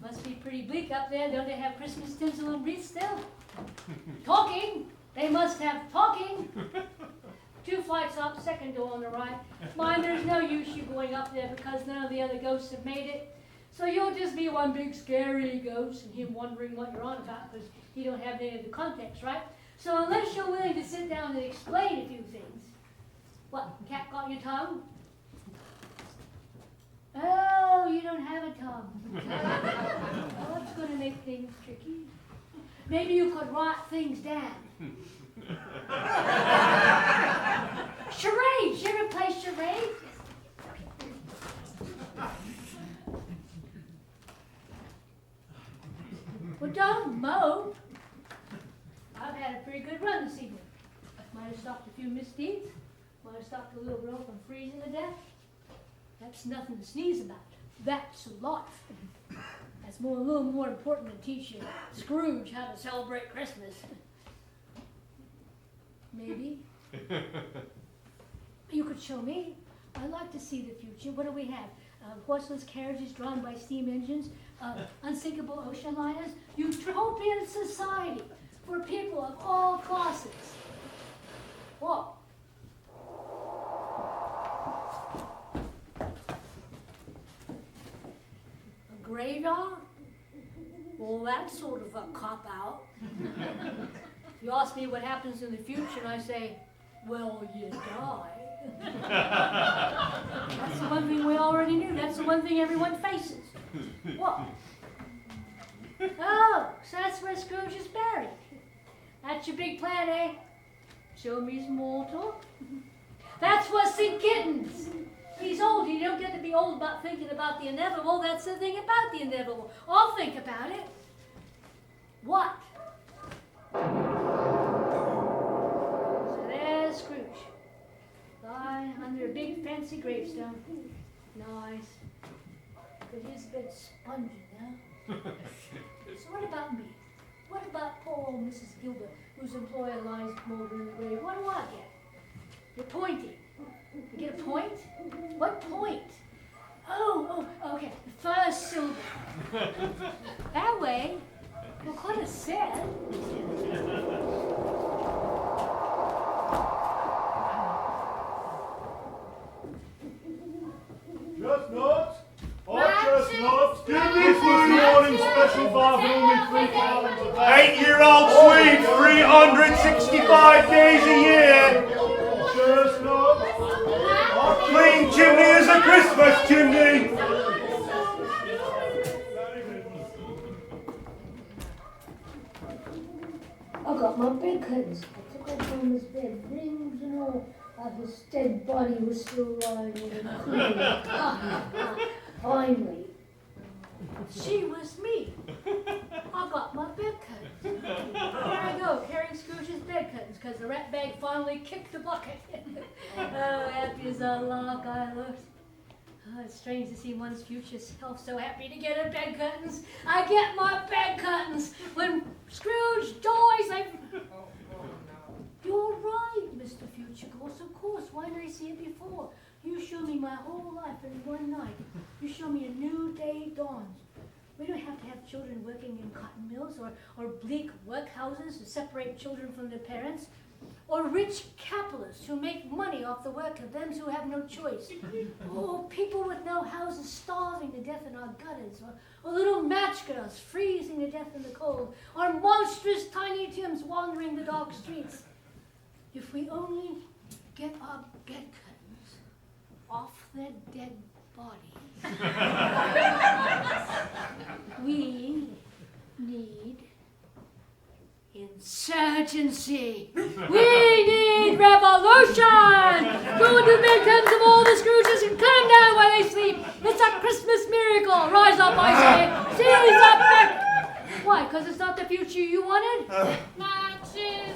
Must be pretty bleak up there, don't they have Christmas tinsel and wreaths still? Talking! They must have talking! 2 flights up, second door on the right. Mind, there's no use you going up there because none of the other ghosts have made it. So you'll just be one big scary ghost and him wondering what you're on about because he don't have any of the context, right? So unless you're willing to sit down and explain a few things. What, cat got your tongue? Oh, you don't have a tongue. Well, that's going to make things tricky. Maybe you could write things down. Charades! You ever play charades? Well, don't mope. I've had a pretty good run this evening. Might have stopped a few misdeeds. Might have stopped a little girl from freezing to death. That's nothing to sneeze about. That's life. That's a little more important than teaching Scrooge how to celebrate Christmas. Maybe. You could show me. I'd like to see the future. What do we have? Horseless carriages drawn by steam engines, unsinkable ocean liners, utopian society for people of all classes. What? A graveyard? Well, that's sort of a cop-out. You ask me what happens in the future, and I say, well, you die. That's the one thing we already knew. That's the one thing everyone faces. What? Oh, so that's where Scrooge is buried. That's your big plan, eh? Show me some more talk. That's what's in kittens. He's old. You don't get to be old about thinking about the inevitable. That's the thing about the inevitable. I'll think about it. What? So there's Scrooge. Lie under a big fancy gravestone. Nice. But his bed's spongy now. So what about me? What about poor old Mrs. Gilbert, whose employer lies mouldering in the grave? What do I get? You're pointing. You get a point? What point? Oh, okay. The first syllable. That way, we could have said. Chestnuts! Hot chestnuts! Give me food morning special bar for only £3. 8-year-old sweet, 365 days a year. Chestnuts! Clean chimney is a Christmas chimney. I got my bed curtains. I took off from his bed, rings and all. His dead body was still lying in the cool. Finally, she was me. I got my bed curtains. There I go, carrying Scrooge's bed curtains, because the rat bag finally kicked the bucket. Oh, happy as a lark I looked. Oh, it's strange to see one's future self so happy to get her bed curtains. I get my bed curtains. When Scrooge dies, You're right, Mr. Future Ghost, of course. Why didn't I see it before? You showed me my whole life in one night. You showed me a new day dawns. We don't have to have children working in cotton mills or bleak workhouses to separate children from their parents. or rich capitalists who make money off the work of them who have no choice. Oh, people with no houses starving to death in our gutters, or little match girls freezing to death in the cold, or monstrous tiny Tims wandering the dark streets. If we only get our bed curtains off their dead bodies, we need insurgency. We need revolution! Go to the victims of all the Scrooges and cut them down while they sleep. It's a Christmas miracle. Rise up, I say. Seize up back. Why? Because it's not the future you wanted? Matches.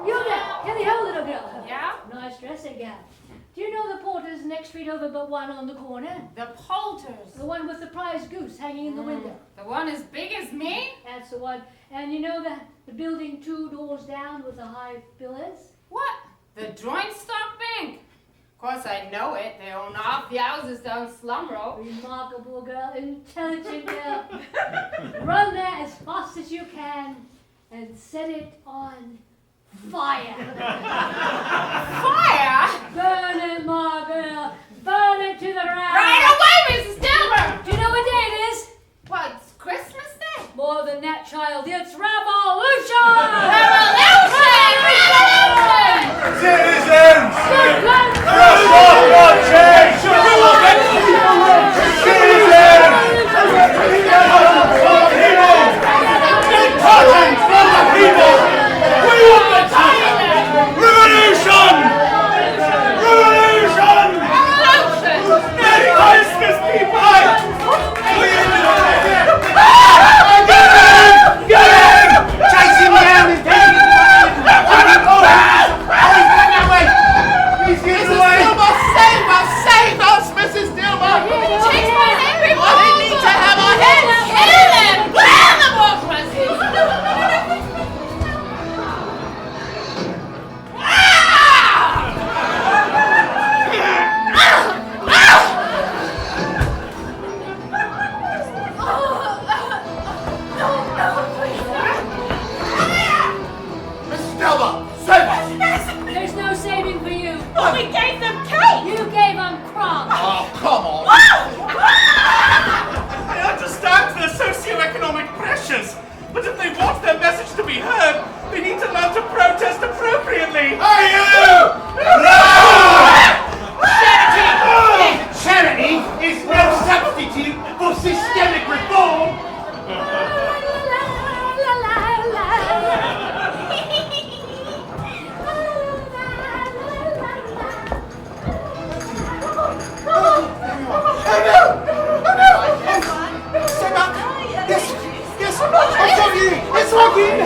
You there. Kelly, hello, little girl. Yeah? Nice dress again. Do you know the Porter's next street over but one on the corner? The Poulters. The one with the prize goose hanging in the window. The one as big as me? That's the one. And you know the building 2 doors down with the high pillars? What? The Joint Stock Bank? Of course I know it. They own half the houses down Slum Row. Remarkable girl, intelligent girl. Run there as fast as you can and set it on fire. Fire? Burn it, my girl. Burn it to the ground. Right away, Mrs. Dilbers! Do you know what day it is? What, it's Christmas Day? More than that, child. It's revolution! Revolution! Citizens! Revolution! Press on for change! Citizens! For the people! We want the time! Revolution! Revolution! Merry Christmas, people! Get him! Chase him down and take him He's getting away! Save us, Mrs. Dilber! Chase my everyone! We need to have our heads! Kill them! Kill the bourgeoisie! Mrs. Dilber, save us! There's no saving for you. But we gave them cake! You gave them crumbs. Oh, come on! I understand their socio-economic pressures, but if they want their message to be heard, they need to learn to protest appropriately. Hey, you! Charity is no substitute for systemic reform. It's working!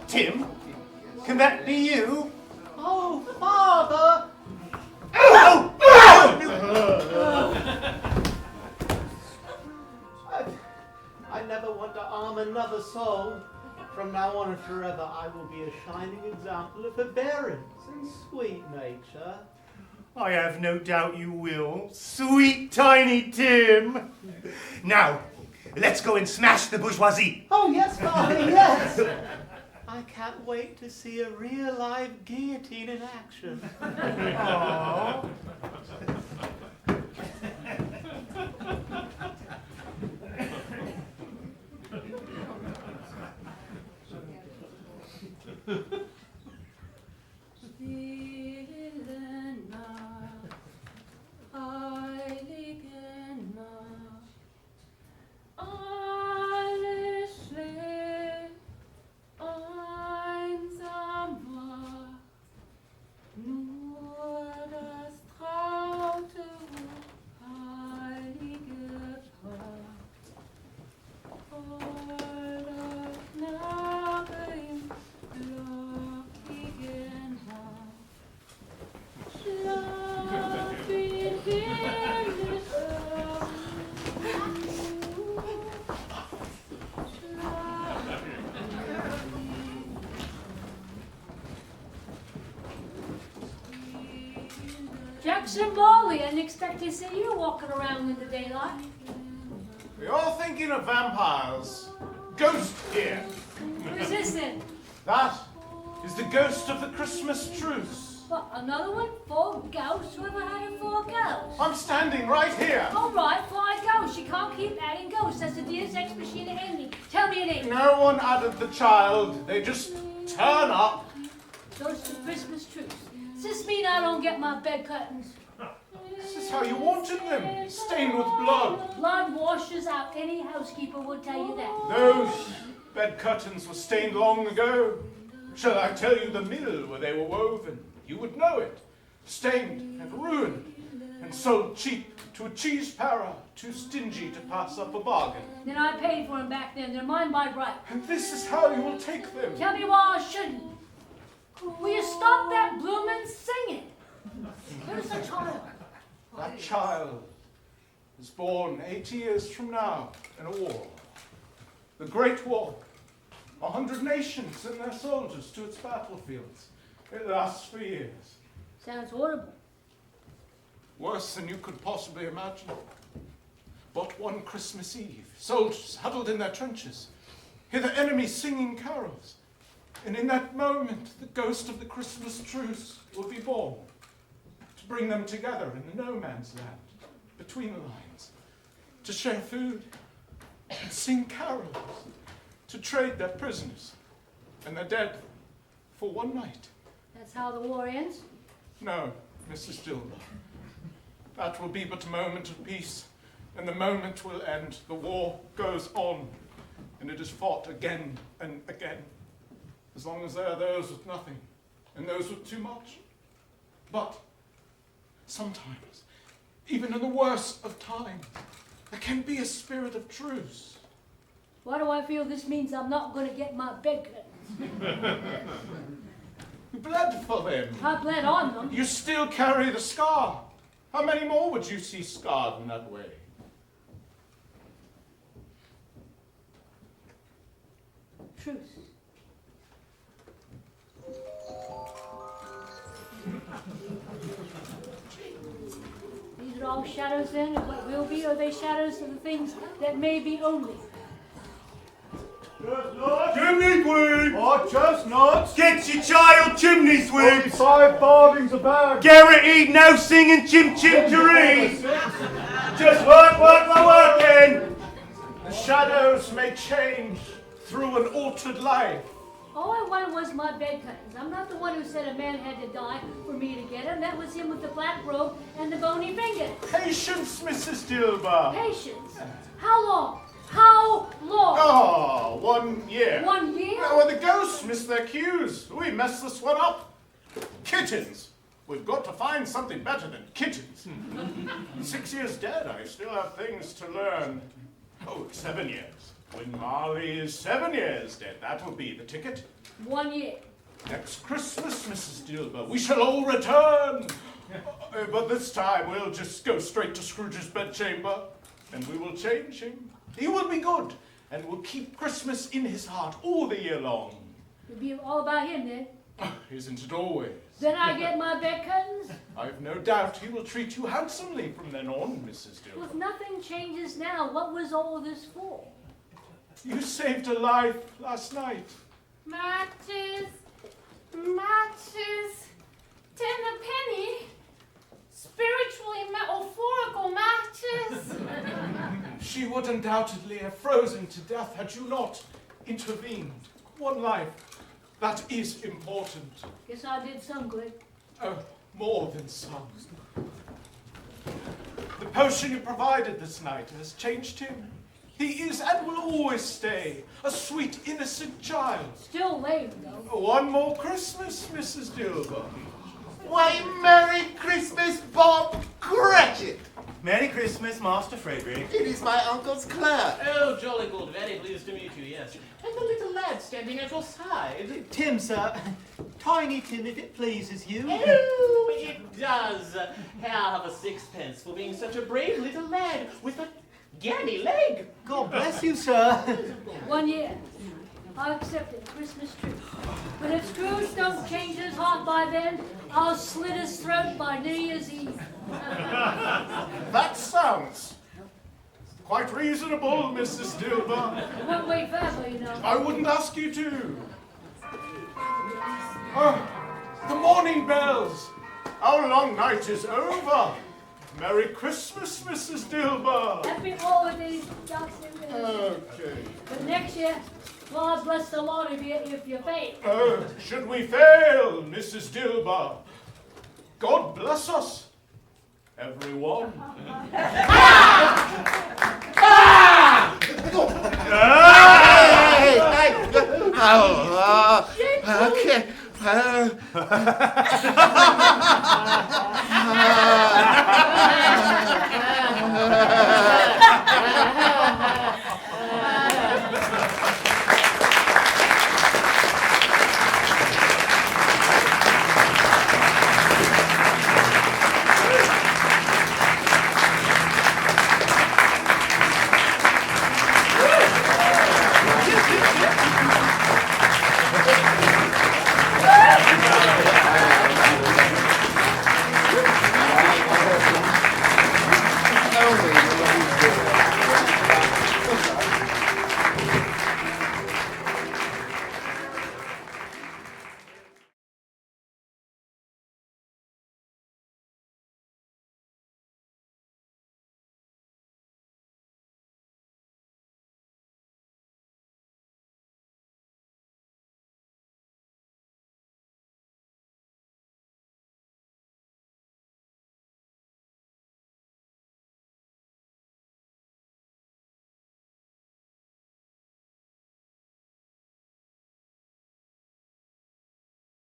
Tim, can that be you? Oh, Father! I never want to harm another soul. From now on and forever, I will be a shining example of forbearance and sweet nature. I have no doubt you will, sweet tiny Tim. Now, let's go and smash the bourgeoisie. Oh, yes, Father, yes! I can't wait to see a real live guillotine in action. Aww. Silent night. Jackson Morley, I didn't expect to see you walking around in the daylight. You're thinking of vampires. Ghost here. Who is this then? That is the ghost of the Christmas truce. What, another one? 4 ghosts? Whoever had 4 ghosts? I'm standing right here. All right, 5 ghosts. You can't keep adding ghosts. That's the Deus Ex Machina ending. Tell me your name. No one added the child. They just turn up. Ghost of Christmas truce. Does this mean I don't get my bed curtains? This is how you wanted them. Stained with blood. Blood washes out. Any housekeeper will tell you that. Those bed curtains were stained long ago. Shall I tell you the mill where they were woven? You would know it. Stained and ruined and sold cheap to a cheese para, too stingy to pass up a bargain. Then I paid for them back then. They're mine by right. And this is how you will take them. Tell me why I shouldn't. Will you stop that bloomin' singing? Where's the child? That child is born 80 years from now in a war. The Great War. 100 nations and their soldiers to its battlefields. It lasts for years. Sounds horrible. Worse than you could possibly imagine. But one Christmas Eve, soldiers huddled in their trenches, hear the enemy singing carols. And in that moment, the ghost of the Christmas truce will be born to bring them together in the no man's land, between the lines, to share food and sing carols, to trade their prisoners and their dead for one night. That's how the war ends? No, Mrs. Dilber. That will be but a moment of peace, and the moment will end. The war goes on, and it is fought again and again, as long as there are those with nothing, and those with too much. But sometimes, even in the worst of times, there can be a spirit of truce. Why do I feel this means I'm not going to get my bed curtains? You bled for them. I bled on them. You still carry the scar. How many more would you see scarred in that way? Truce. These are all shadows then of what will be, or are they shadows of the things that may be only? Chimney sweep! Oh, chestnuts! Get your child chimney sweeps! 5 farthings a bag! Guaranteed no singing chim chim cheree! Just working! The shadows may change through an altered life. All I wanted was my bed curtains. I'm not the one who said a man had to die for me to get them. That was him with the black robe and the bony fingers. Patience, Mrs. Dilber. Patience. How long? How long? Oh, 1 year. 1 year? Well, the ghosts missed their cues. We messed this one up. Kittens. We've got to find something better than kittens. 6 years dead, I still have things to learn. Oh, 7 years. When Marley is 7 years dead, that will be the ticket. 1 year. Next Christmas, Mrs. Dilber, we shall all return. But this time we'll just go straight to Scrooge's bedchamber, and we will change him. He will be good, and will keep Christmas in his heart all the year long. It'll be all about him then. Isn't it always? Then I get my bed curtains? I've no doubt he will treat you handsomely from then on, Mrs. Well, if Dilber. nothing changes now, what was all this for? You saved a life last night. Matches, 10 a penny, spiritually metaphorical matches. She would undoubtedly have frozen to death had you not intervened. One life. That is important. Guess I did some good. Oh, more than some. The potion you provided this night has changed him. He is and will always stay a sweet, innocent child. Still lame, though. One more Christmas, Mrs. Dilber. Why, Merry Christmas, Bob Cratchit! Merry Christmas, Master Frederick. It is my uncle's clerk. Oh, jolly good, very pleased to meet you, yes. And the little lad standing at your side. Tim, sir. Tiny Tim, if it pleases you. Oh, it does. Have a sixpence for being such a brave little lad with a gammy leg. God bless you, sir. 1 year. I accepted a Christmas tree. But if Scrooge don't change his heart by then, I'll slit his throat by New Year's Eve. That sounds quite reasonable, Mrs. Dilber. It won't wait forever, you know. I wouldn't ask you to. The morning bells. Our long night is over. Merry Christmas, Mrs. Dilber. Happy holidays, Dr. Okay. But next year, God bless the lot of you if you fail. Should we fail, Mrs. Dilber? God bless us, everyone. Okay.